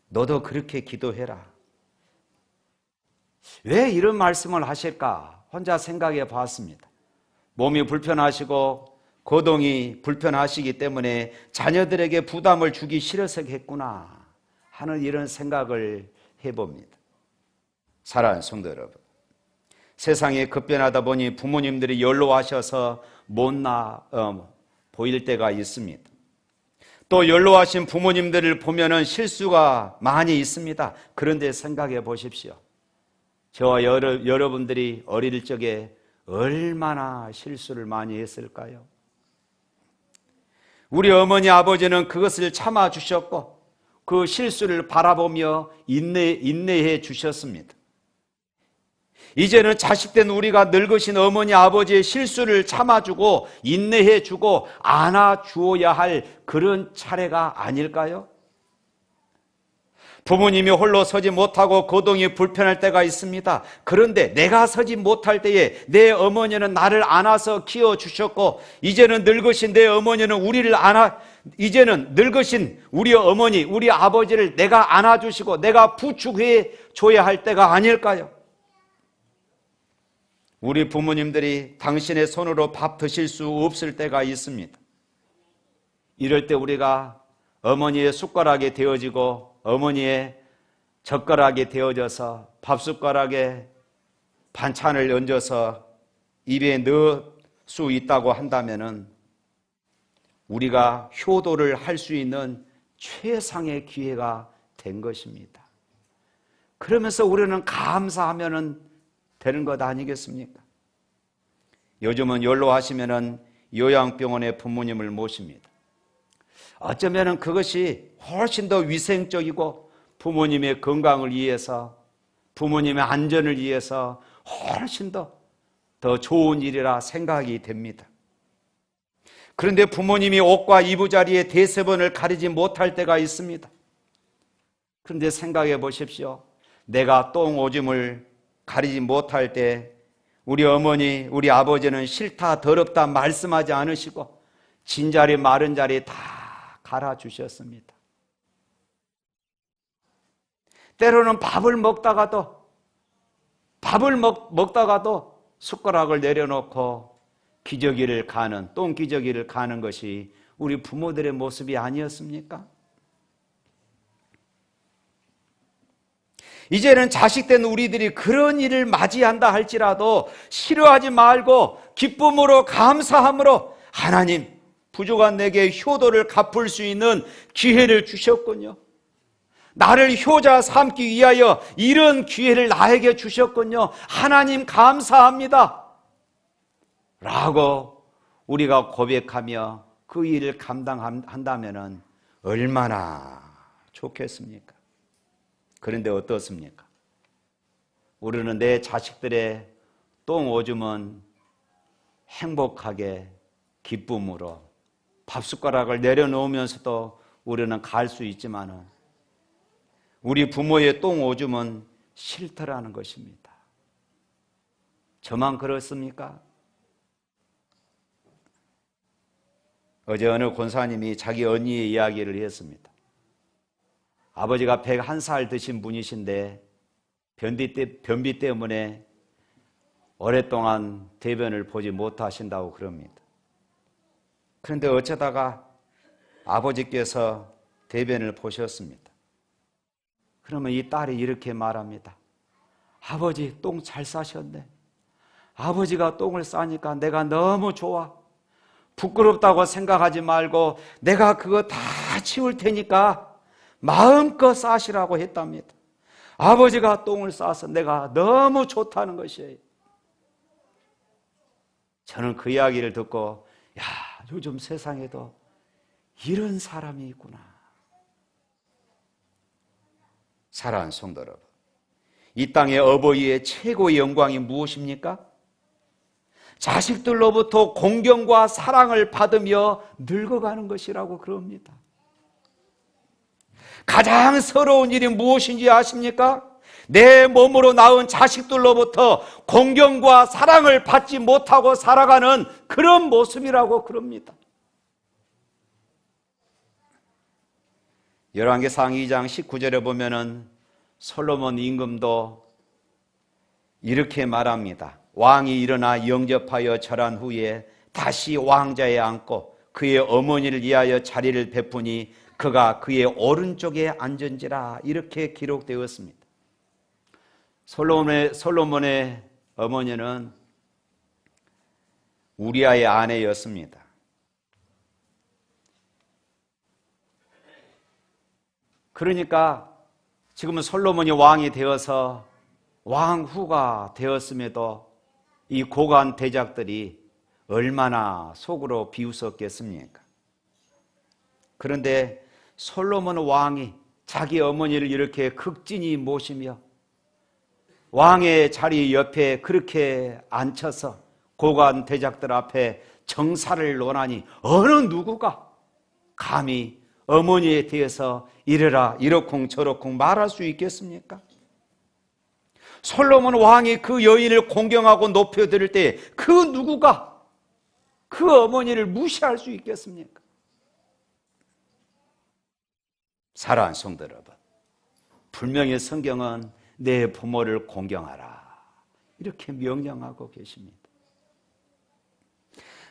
S8: 너도 그렇게 기도해라. 왜 이런 말씀을 하실까? 혼자 생각해 봤습니다. 몸이 불편하시고 거동이 불편하시기 때문에 자녀들에게 부담을 주기 싫어서겠구나 하는 이런 생각을 해봅니다. 사랑하는 성도 여러분, 세상이 급변하다 보니 부모님들이 연로하셔서 못나 보일 때가 있습니다. 또 연로하신 부모님들을 보면은 실수가 많이 있습니다. 그런데 생각해 보십시오. 저와 여러분들이 어릴 적에 얼마나 실수를 많이 했을까요? 우리 어머니 아버지는 그것을 참아 주셨고 그 실수를 바라보며 인내해 주셨습니다. 이제는 자식된 우리가 늙으신 어머니 아버지의 실수를 참아주고 인내해주고 안아주어야 할 그런 차례가 아닐까요? 부모님이 홀로 서지 못하고 거동이 불편할 때가 있습니다. 그런데 내가 서지 못할 때에 내 어머니는 나를 안아서 키워주셨고 이제는 늙으신 내 어머니는 이제는 늙으신 우리 어머니, 우리 아버지를 내가 안아주시고 내가 부축해 줘야 할 때가 아닐까요? 우리 부모님들이 당신의 손으로 밥 드실 수 없을 때가 있습니다. 이럴 때 우리가 어머니의 숟가락이 되어지고 어머니의 젓가락이 되어져서 밥숟가락에 반찬을 얹어서 입에 넣을 수 있다고 한다면은 우리가 효도를 할 수 있는 최상의 기회가 된 것입니다. 그러면서 우리는 감사하면은 되는 것 아니겠습니까? 요즘은 연로하시면은 요양병원에 부모님을 모십니다. 어쩌면은 그것이 훨씬 더 위생적이고 부모님의 건강을 위해서, 부모님의 안전을 위해서 훨씬 더 좋은 일이라 생각이 됩니다. 그런데 부모님이 옷과 이부자리에 대세번을 가리지 못할 때가 있습니다. 그런데 생각해 보십시오. 내가 똥 오줌을 가리지 못할 때 우리 어머니, 우리 아버지는 싫다, 더럽다 말씀하지 않으시고 진자리 마른 자리 다 갈아주셨습니다. 때로는 밥을 먹다가도 숟가락을 내려놓고 기저귀를 가는, 똥기저귀를 가는 것이 우리 부모들의 모습이 아니었습니까? 이제는 자식된 우리들이 그런 일을 맞이한다 할지라도 싫어하지 말고 기쁨으로 감사함으로 하나님, 부족한 내게 효도를 갚을 수 있는 기회를 주셨군요. 나를 효자 삼기 위하여 이런 기회를 나에게 주셨군요. 하나님 감사합니다. 라고 우리가 고백하며 그 일을 감당한다면 얼마나 좋겠습니까? 그런데 어떻습니까? 우리는 내 자식들의 똥 오줌은 행복하게 기쁨으로 밥숟가락을 내려놓으면서도 우리는 갈 수 있지만은 우리 부모의 똥 오줌은 싫더라는 것입니다. 저만 그렇습니까? 어제 어느 권사님이 자기 언니의 이야기를 했습니다. 아버지가 101살 드신 분이신데 변비 때문에 오랫동안 대변을 보지 못하신다고 그럽니다. 그런데 어쩌다가 아버지께서 대변을 보셨습니다. 그러면 이 딸이 이렇게 말합니다. 아버지 똥 잘 싸셨네. 아버지가 똥을 싸니까 내가 너무 좋아. 부끄럽다고 생각하지 말고 내가 그거 다 치울 테니까 마음껏 싸시라고 했답니다. 아버지가 똥을 싸서 내가 너무 좋다는 것이에요. 저는 그 이야기를 듣고 야, 요즘 세상에도 이런 사람이 있구나. 사랑하는 성도 여러분, 이 땅의 어버이의 최고의 영광이 무엇입니까? 자식들로부터 공경과 사랑을 받으며 늙어가는 것이라고 그럽니다. 가장 서러운 일이 무엇인지 아십니까? 내 몸으로 낳은 자식들로부터 공경과 사랑을 받지 못하고 살아가는 그런 모습이라고 그럽니다. 열왕기상 2장 19절에 보면은 솔로몬 임금도 이렇게 말합니다. 왕이 일어나 영접하여 절한 후에 다시 왕자에 앉고 그의 어머니를 위하여 자리를 베푸니 그가 그의 오른쪽에 앉은지라 이렇게 기록되었습니다. 솔로몬의 어머니는 우리아의 아내였습니다. 그러니까 지금은 솔로몬이 왕이 되어서 왕후가 되었음에도 이 고관 대작들이 얼마나 속으로 비웃었겠습니까? 그런데 솔로몬 왕이 자기 어머니를 이렇게 극진히 모시며 왕의 자리 옆에 그렇게 앉혀서 고관 대작들 앞에 정사를 논하니 어느 누구가 감히 어머니에 대해서 이래라 이러쿵 저러쿵 말할 수 있겠습니까? 솔로몬 왕이 그 여인을 공경하고 높여드릴 때 그 누구가 그 어머니를 무시할 수 있겠습니까? 사랑하는 성도 여러분, 분명히 성경은 내 부모를 공경하라 이렇게 명령하고 계십니다.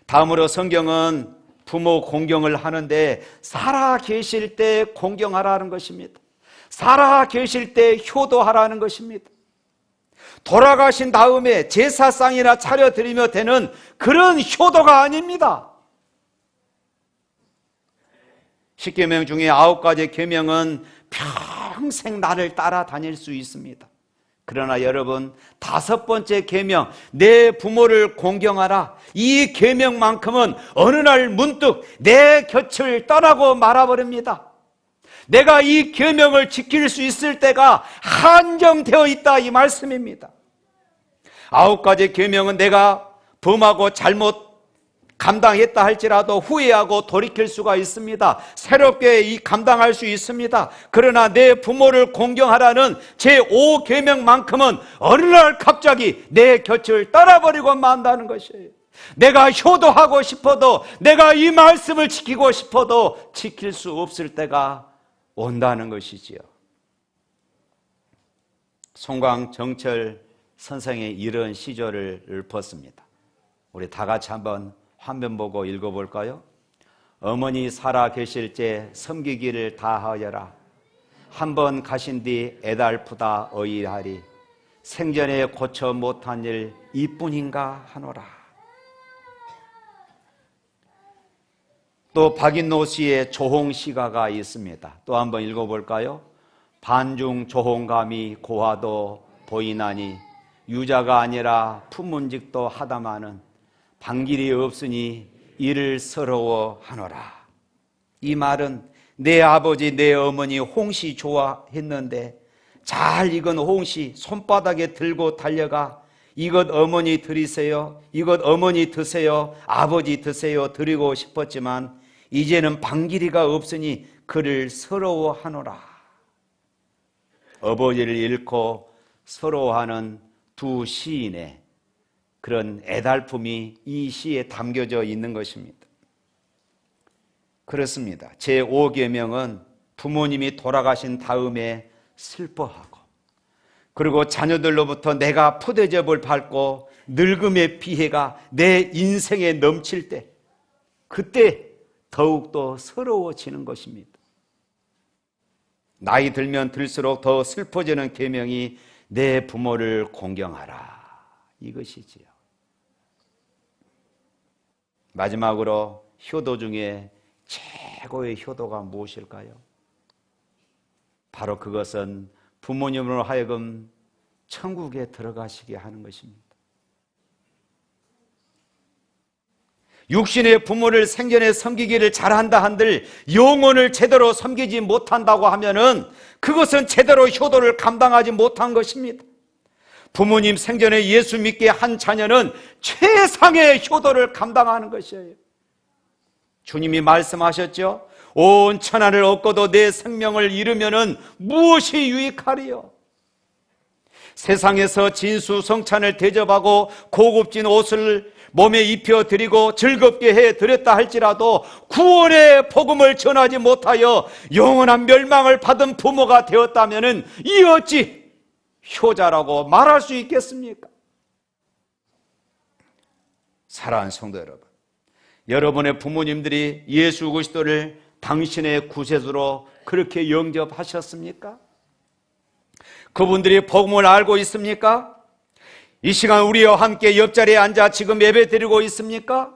S8: 다음으로 성경은 부모 공경을 하는데 살아 계실 때 공경하라는 것입니다. 살아 계실 때 효도하라는 것입니다. 돌아가신 다음에 제사상이나 차려드리며 되는 그런 효도가 아닙니다. 10계명 중에 9가지 계명은 평생 나를 따라다닐 수 있습니다. 그러나 여러분 5번째 계명 내 부모를 공경하라 이 계명만큼은 어느 날 문득 내 곁을 떠나고 말아버립니다. 내가 이 계명을 지킬 수 있을 때가 한정되어 있다 이 말씀입니다. 9가지 계명은 내가 범하고 잘못 감당했다 할지라도 후회하고 돌이킬 수가 있습니다. 새롭게 감당할 수 있습니다. 그러나 내 부모를 공경하라는 제5계명만큼은 어느 날 갑자기 내 곁을 떠나버리고 만다는 것이에요. 내가 효도하고 싶어도 내가 이 말씀을 지키고 싶어도 지킬 수 없을 때가 온다는 것이지요. 송광정철 선생의 이런 시조를 읊었습니다. 우리 다 같이 한번 화면 보고 읽어볼까요? 어머니 살아 계실 때 섬기기를 다하여라. 한번 가신 뒤 애달프다 어이하리. 생전에 고쳐 못한 일 이뿐인가 하노라. 또 박인노 씨의 조홍시가가 있습니다. 또 한번 읽어볼까요? 반중 조홍감이 고화도 보이나니 유자가 아니라 품문직도 하다마는 방길이 없으니 이를 서러워하노라. 이 말은 내 아버지 내 어머니 홍시 좋아했는데 잘 익은 홍시 손바닥에 들고 달려가 이것 어머니 드리세요, 이것 어머니 드세요, 아버지 드세요 드리고 싶었지만 이제는 방길이가 없으니 그를 서러워하노라. 어버이를 잃고 서러워하는 두 시인의 그런 애달픔이 이 시에 담겨져 있는 것입니다. 그렇습니다. 제5계명은 부모님이 돌아가신 다음에 슬퍼하고 그리고 자녀들로부터 내가 푸대접을 받고 늙음의 피해가 내 인생에 넘칠 때 그때 더욱더 서러워지는 것입니다. 나이 들면 들수록 더 슬퍼지는 계명이 내 부모를 공경하라 이것이지요. 마지막으로 효도 중에 최고의 효도가 무엇일까요? 바로 그것은 부모님으로 하여금 천국에 들어가시게 하는 것입니다. 육신의 부모를 생전에 섬기기를 잘한다 한들 영혼을 제대로 섬기지 못한다고 하면은 그것은 제대로 효도를 감당하지 못한 것입니다. 부모님 생전에 예수 믿게 한 자녀는 최상의 효도를 감당하는 것이에요. 주님이 말씀하셨죠. 온 천하를 얻고도 내 생명을 잃으면은 무엇이 유익하리요? 세상에서 진수성찬을 대접하고 고급진 옷을 몸에 입혀드리고 즐겁게 해드렸다 할지라도 구원의 복음을 전하지 못하여 영원한 멸망을 받은 부모가 되었다면 이 어찌 효자라고 말할 수 있겠습니까? 사랑하는 성도 여러분, 여러분의 부모님들이 예수 그리스도를 당신의 구세주로 그렇게 영접하셨습니까? 그분들이 복음을 알고 있습니까? 이 시간 우리와 함께 옆자리에 앉아 지금 예배드리고 있습니까?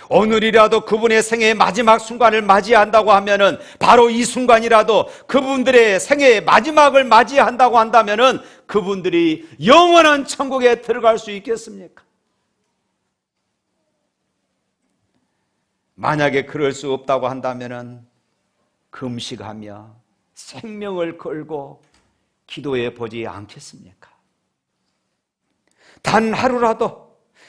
S8: 오늘이라도 그분의 생애의 마지막 순간을 맞이한다고 하면은 바로 이 순간이라도 그분들의 생애의 마지막을 맞이한다고 한다면은 그분들이 영원한 천국에 들어갈 수 있겠습니까? 만약에 그럴 수 없다고 한다면은 금식하며 생명을 걸고 기도해 보지 않겠습니까? 단 하루라도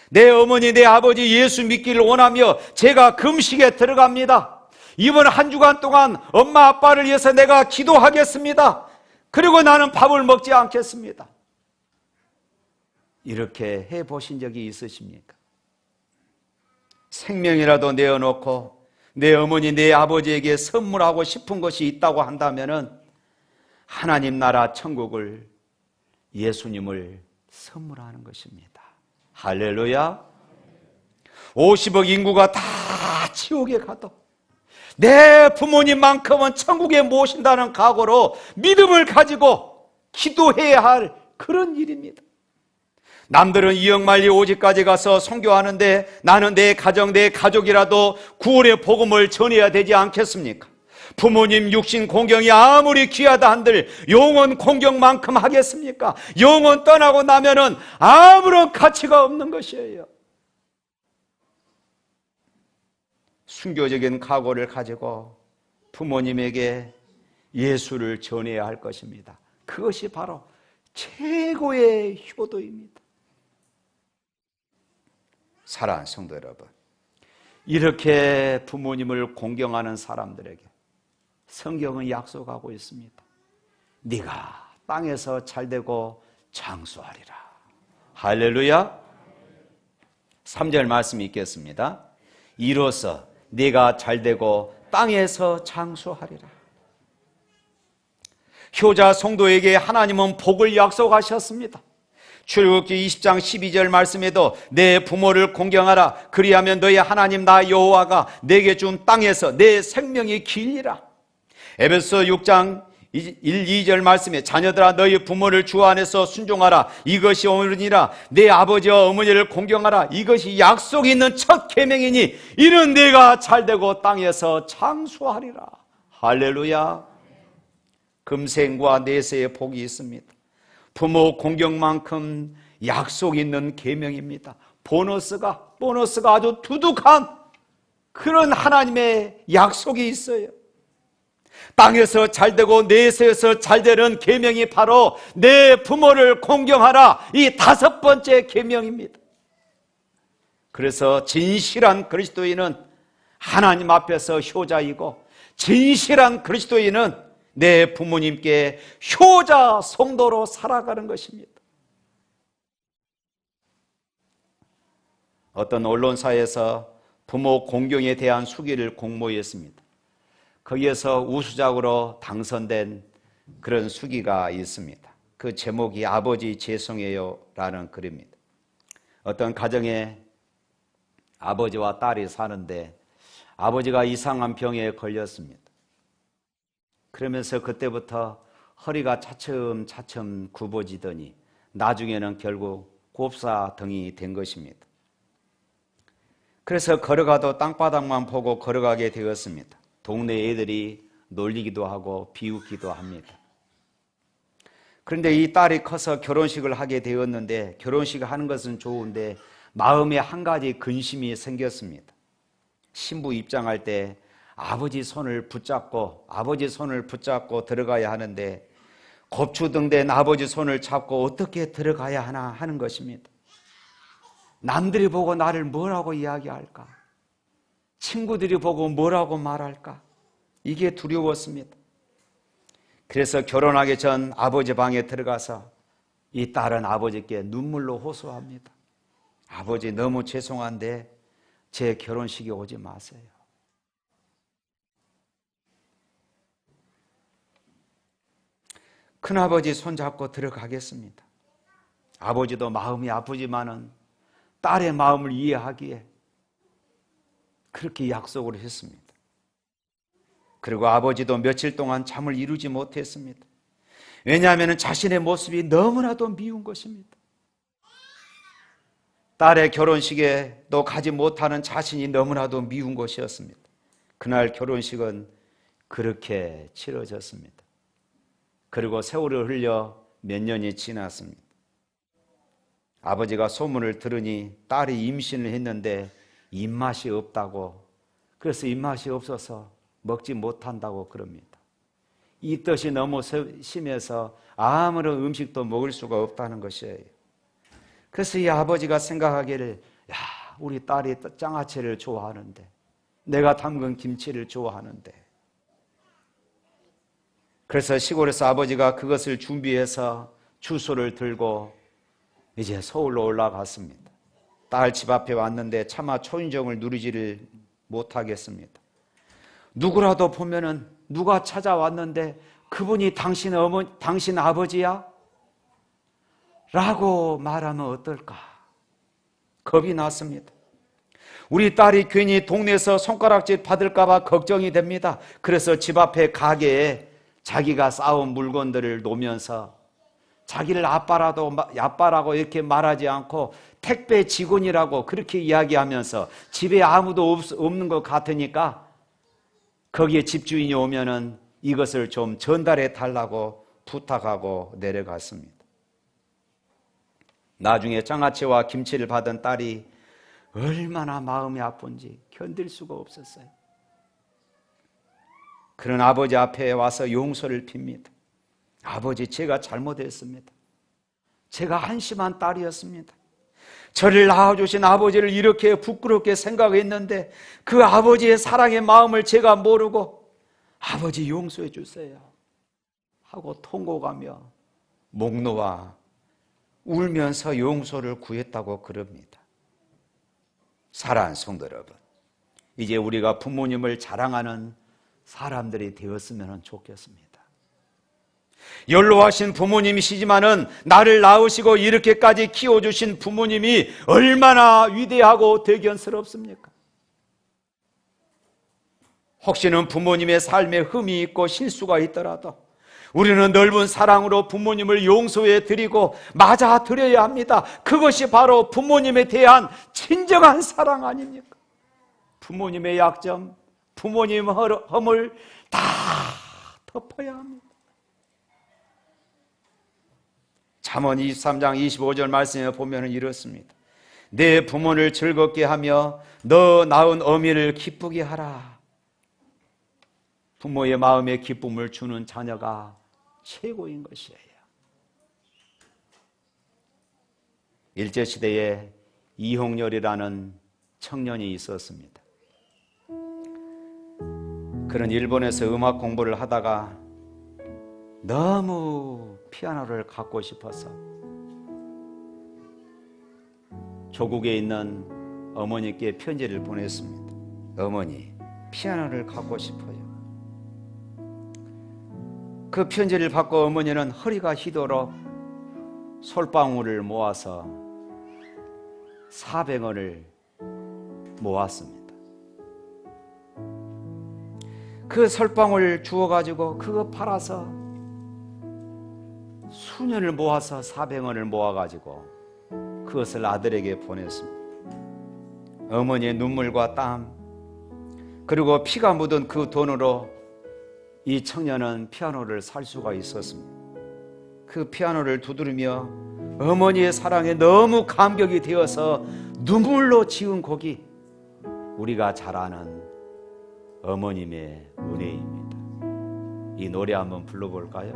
S8: 내 어머니 내 아버지 예수 믿기를 원하며 제가 금식에 들어갑니다. 이번 한 주간 동안 엄마 아빠를 위해서 내가 기도하겠습니다. 그리고 나는 밥을 먹지 않겠습니다. 이렇게 해보신 적이 있으십니까? 생명이라도 내어놓고 내 어머니 내 아버지에게 선물하고 싶은 것이 있다고 한다면 하나님 나라 천국을 예수님을 선물하는 것입니다. 할렐루야. 50억 인구가 다 지옥에 가도 내 부모님만큼은 천국에 모신다는 각오로 믿음을 가지고 기도해야 할 그런 일입니다. 남들은 2억 마일리 오지까지 가서 선교하는데 나는 내 가정, 내 가족이라도 구원의 복음을 전해야 되지 않겠습니까? 부모님 육신 공경이 아무리 귀하다 한들 영혼 공경만큼 하겠습니까? 영혼 떠나고 나면은 아무런 가치가 없는 것이에요. 순교적인 각오를 가지고 부모님에게 예수를 전해야 할 것입니다. 그것이 바로 최고의 효도입니다. 사랑하는 성도 여러분, 이렇게 부모님을 공경하는 사람들에게 성경은 약속하고 있습니다. 네가 땅에서 잘되고 장수하리라. 할렐루야. 3절 말씀 읽겠습니다. 이로써 네가 잘되고 땅에서 장수하리라. 효자 성도에게 하나님은 복을 약속하셨습니다. 출애굽기 20장 12절 말씀에도 내 부모를 공경하라. 그리하면 너의 하나님 나 여호와가 내게 준 땅에서 내 생명이 길리라. 에베소 6장 1, 2절 말씀에 자녀들아 너희 부모를 주 안에서 순종하라. 이것이 옳으니라. 내 아버지와 어머니를 공경하라. 이것이 약속이 있는 첫 계명이니 이는 내가 잘되고 땅에서 장수하리라. 할렐루야. 금생과 내세의 복이 있습니다. 부모 공경만큼 약속 있는 계명입니다. 보너스가 아주 두둑한 그런 하나님의 약속이 있어요. 땅에서 잘되고 내세에서 잘되는 계명이 바로 내 부모를 공경하라. 이 5번째 계명입니다. 그래서 진실한 그리스도인은 하나님 앞에서 효자이고, 진실한 그리스도인은 내 부모님께 효자 성도로 살아가는 것입니다. 어떤 언론사에서 부모 공경에 대한 수기를 공모했습니다. 거기에서 우수작으로 당선된 그런 수기가 있습니다. 그 제목이 아버지 죄송해요 라는 글입니다. 어떤 가정에 아버지와 딸이 사는데 아버지가 이상한 병에 걸렸습니다. 그러면서 그때부터 허리가 차츰차츰 굽어지더니 나중에는 결국 곱사등이 된 것입니다. 그래서 걸어가도 땅바닥만 보고 걸어가게 되었습니다. 동네 애들이 놀리기도 하고 비웃기도 합니다. 그런데 이 딸이 커서 결혼식을 하게 되었는데, 결혼식을 하는 것은 좋은데 마음에 한 가지 근심이 생겼습니다. 신부 입장할 때 아버지 손을 붙잡고 들어가야 하는데 곱추등된 아버지 손을 잡고 어떻게 들어가야 하나 하는 것입니다. 남들이 보고 나를 뭐라고 이야기할까? 친구들이 보고 뭐라고 말할까? 이게 두려웠습니다. 그래서 결혼하기 전 아버지 방에 들어가서 이 딸은 아버지께 눈물로 호소합니다. 아버지 너무 죄송한데 제 결혼식에 오지 마세요. 큰아버지 손잡고 들어가겠습니다. 아버지도 마음이 아프지만은 딸의 마음을 이해하기에 그렇게 약속을 했습니다. 그리고 아버지도 며칠 동안 잠을 이루지 못했습니다. 왜냐하면 자신의 모습이 너무나도 미운 것입니다. 딸의 결혼식에도 가지 못하는 자신이 너무나도 미운 것이었습니다. 그날 결혼식은 그렇게 치러졌습니다. 그리고 세월을 흘려 몇 년이 지났습니다. 아버지가 소문을 들으니 딸이 임신을 했는데 입맛이 없다고, 그래서 입맛이 없어서 먹지 못한다고 그럽니다. 이 뜻이 너무 심해서 아무런 음식도 먹을 수가 없다는 것이에요. 그래서 이 아버지가 생각하기를, 야, 우리 딸이 장아찌를 좋아하는데, 내가 담근 김치를 좋아하는데, 그래서 시골에서 아버지가 그것을 준비해서 주소를 들고 이제 서울로 올라갔습니다. 딸 집 앞에 왔는데 차마 초인종을 누르지를 못하겠습니다. 누구라도 보면은 누가 찾아왔는데 그분이 당신 아버지야? 라고 말하면 어떨까? 겁이 났습니다. 우리 딸이 괜히 동네에서 손가락질 받을까 봐 걱정이 됩니다. 그래서 집 앞에 가게에 자기가 쌓은 물건들을 놓으면서 자기를 아빠라고 이렇게 말하지 않고 택배 직원이라고 그렇게 이야기하면서 집에 아무도 없는 것 같으니까 거기에 집주인이 오면은 이것을 좀 전달해 달라고 부탁하고 내려갔습니다. 나중에 장아찌와 김치를 받은 딸이 얼마나 마음이 아픈지 견딜 수가 없었어요. 그런 아버지 앞에 와서 용서를 빕니다. 아버지, 제가 잘못했습니다. 제가 한심한 딸이었습니다. 저를 낳아주신 아버지를 이렇게 부끄럽게 생각했는데 그 아버지의 사랑의 마음을 제가 모르고 아버지 용서해 주세요 하고 통곡하며 목 놓아 울면서 용서를 구했다고 그럽니다. 사랑하는 성도 여러분, 이제 우리가 부모님을 자랑하는 사람들이 되었으면 좋겠습니다. 연로하신 부모님이시지만은 나를 낳으시고 이렇게까지 키워주신 부모님이 얼마나 위대하고 대견스럽습니까? 혹시는 부모님의 삶에 흠이 있고 실수가 있더라도 우리는 넓은 사랑으로 부모님을 용서해 드리고 맞아 드려야 합니다. 그것이 바로 부모님에 대한 진정한 사랑 아닙니까? 부모님의 약점, 부모님의 허물 다 덮어야 합니다. 잠언 23장 25절 말씀에 보면 이렇습니다. 내 부모를 즐겁게 하며 너 낳은 어미를 기쁘게 하라. 부모의 마음에 기쁨을 주는 자녀가 최고인 것이에요. 일제시대에 이홍렬이라는 청년이 있었습니다. 그는 일본에서 음악 공부를 하다가 너무 피아노를 갖고 싶어서 조국에 있는 어머니께 편지를 보냈습니다. 어머니, 피아노를 갖고 싶어요. 그 편지를 받고 어머니는 허리가 휘도록 솔방울을 모아서 400원을 모았습니다. 그 솔방울 주워가지고 그거 팔아서 수년을 모아서 400원을 모아가지고 그것을 아들에게 보냈습니다. 어머니의 눈물과 땀 그리고 피가 묻은 그 돈으로 이 청년은 피아노를 살 수가 있었습니다. 그 피아노를 두드리며 어머니의 사랑에 너무 감격이 되어서 눈물로 지은 곡이 우리가 잘 아는 어머님의 은혜입니다. 이 노래 한번 불러볼까요?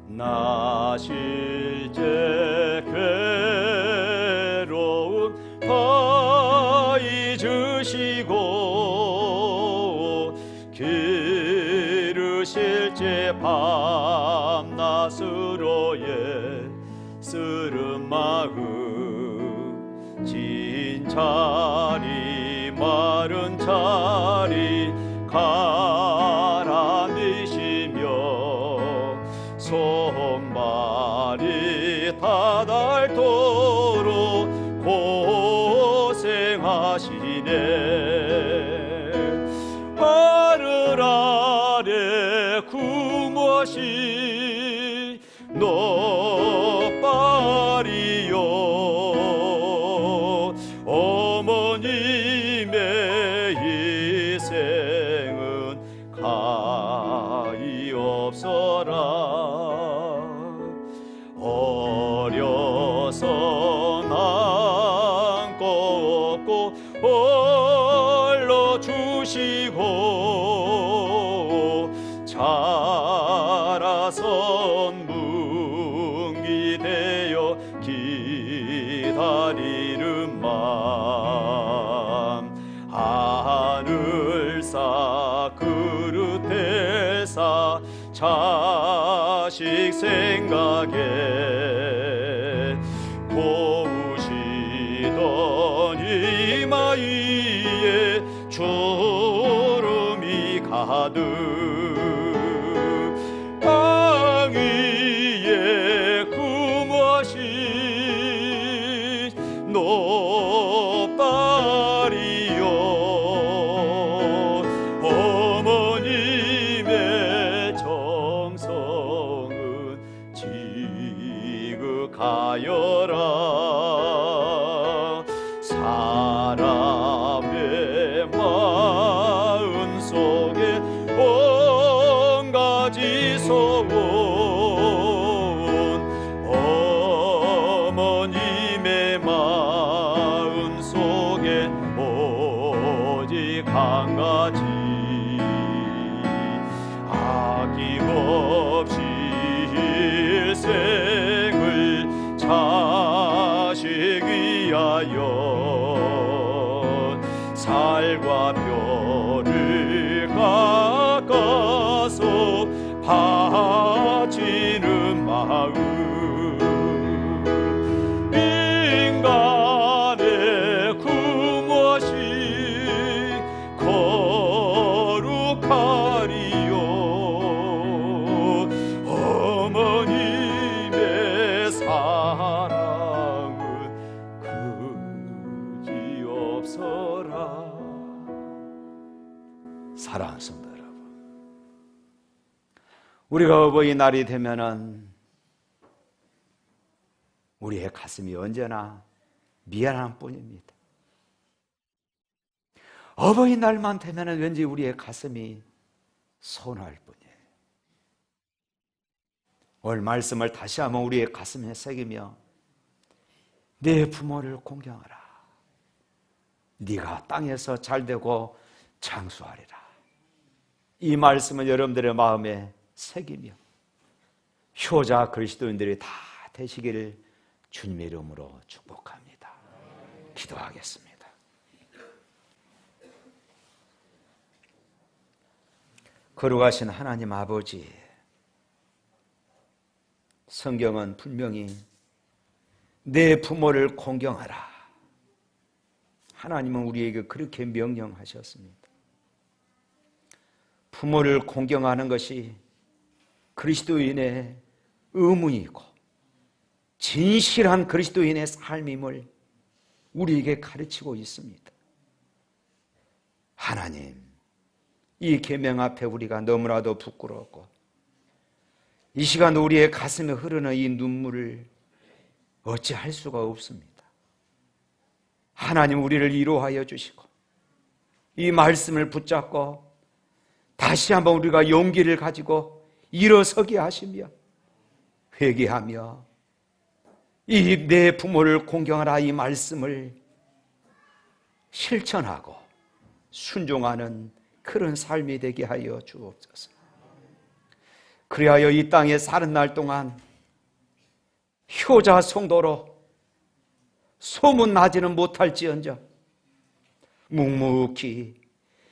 S8: 나 실제 괴로움 다 잊으시고 기르실제 밤낮으로의 쓰른 마음 진 자리 마른 자리 가라앉으시며 손발이 다닳도록 고생하시네. 하늘 아래 구모시 노발이요 어머님의 희생은 가히없어라. 어려서 남고 없고 홀로 주시고 자라선 뭉기 되어 기다리는 맘 하늘사 그릇에사 자식 생각에 고우시던 이마 위에 주름이 가득 땅 위에 구머신 노발이요 어머님의 정성은 지극하여라. 사람의 마음 속에 온 가지 소원 어머님의 마음 속에 오직 한 가지 아낌없이 일생을 자식 위하여 살과 뼈를 깎아서 우리가 어버이날이 되면은 우리의 가슴이 언제나 미안한 뿐입니다. 어버이날만 되면은 왠지 우리의 가슴이 서운할 뿐이에요. 오늘 말씀을 다시 한번 우리의 가슴에 새기며 내 부모를 공경하라. 네가 땅에서 잘되고 장수하리라. 이 말씀은 여러분들의 마음에 새기며 효자 그리스도인들이 다 되시기를 주님의 이름으로 축복합니다. 기도하겠습니다. 거룩하신 하나님 아버지, 성경은 분명히 내 부모를 공경하라. 하나님은 우리에게 그렇게 명령하셨습니다. 부모를 공경하는 것이 그리스도인의 의무이고 진실한 그리스도인의 삶임을 우리에게 가르치고 있습니다. 하나님, 이 계명 앞에 우리가 너무나도 부끄럽고 이 시간 우리의 가슴에 흐르는 이 눈물을 어찌할 수가 없습니다. 하나님, 우리를 위로하여 주시고 이 말씀을 붙잡고 다시 한번 우리가 용기를 가지고 일어서게 하시며 회개하며 이 내 부모를 공경하라 이 말씀을 실천하고 순종하는 그런 삶이 되게 하여 주옵소서. 그리하여 이 땅에 사는 날 동안 효자 성도로 소문나지는 못할지언정 묵묵히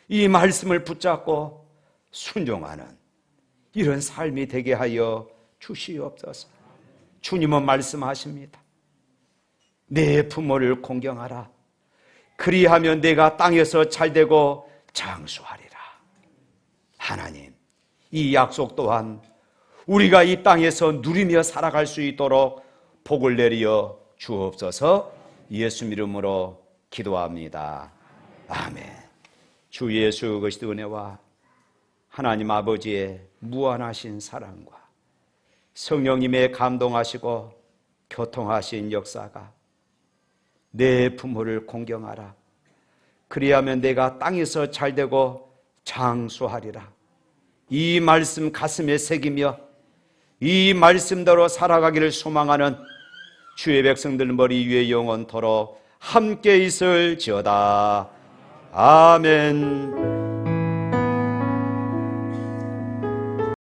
S8: 이 말씀을 붙잡고 순종하는 이런 삶이 되게 하여 주시옵소서. 주님은 말씀하십니다. 내 부모를 공경하라. 그리하면 내가 땅에서 잘되고 장수하리라. 하나님, 이 약속 또한 우리가 이 땅에서 누리며 살아갈 수 있도록 복을 내리어 주옵소서. 예수 이름으로 기도합니다. 아멘. 주 예수 그리스도의 은혜와 하나님 아버지의 무한하신 사랑과 성령님의 감동하시고 교통하신 역사가 내 부모를 공경하라. 그리하면 내가 땅에서 잘되고 장수하리라. 이 말씀 가슴에 새기며 이 말씀대로 살아가기를 소망하는 주의 백성들 머리 위에 영원토록 함께 있을지어다. 아멘.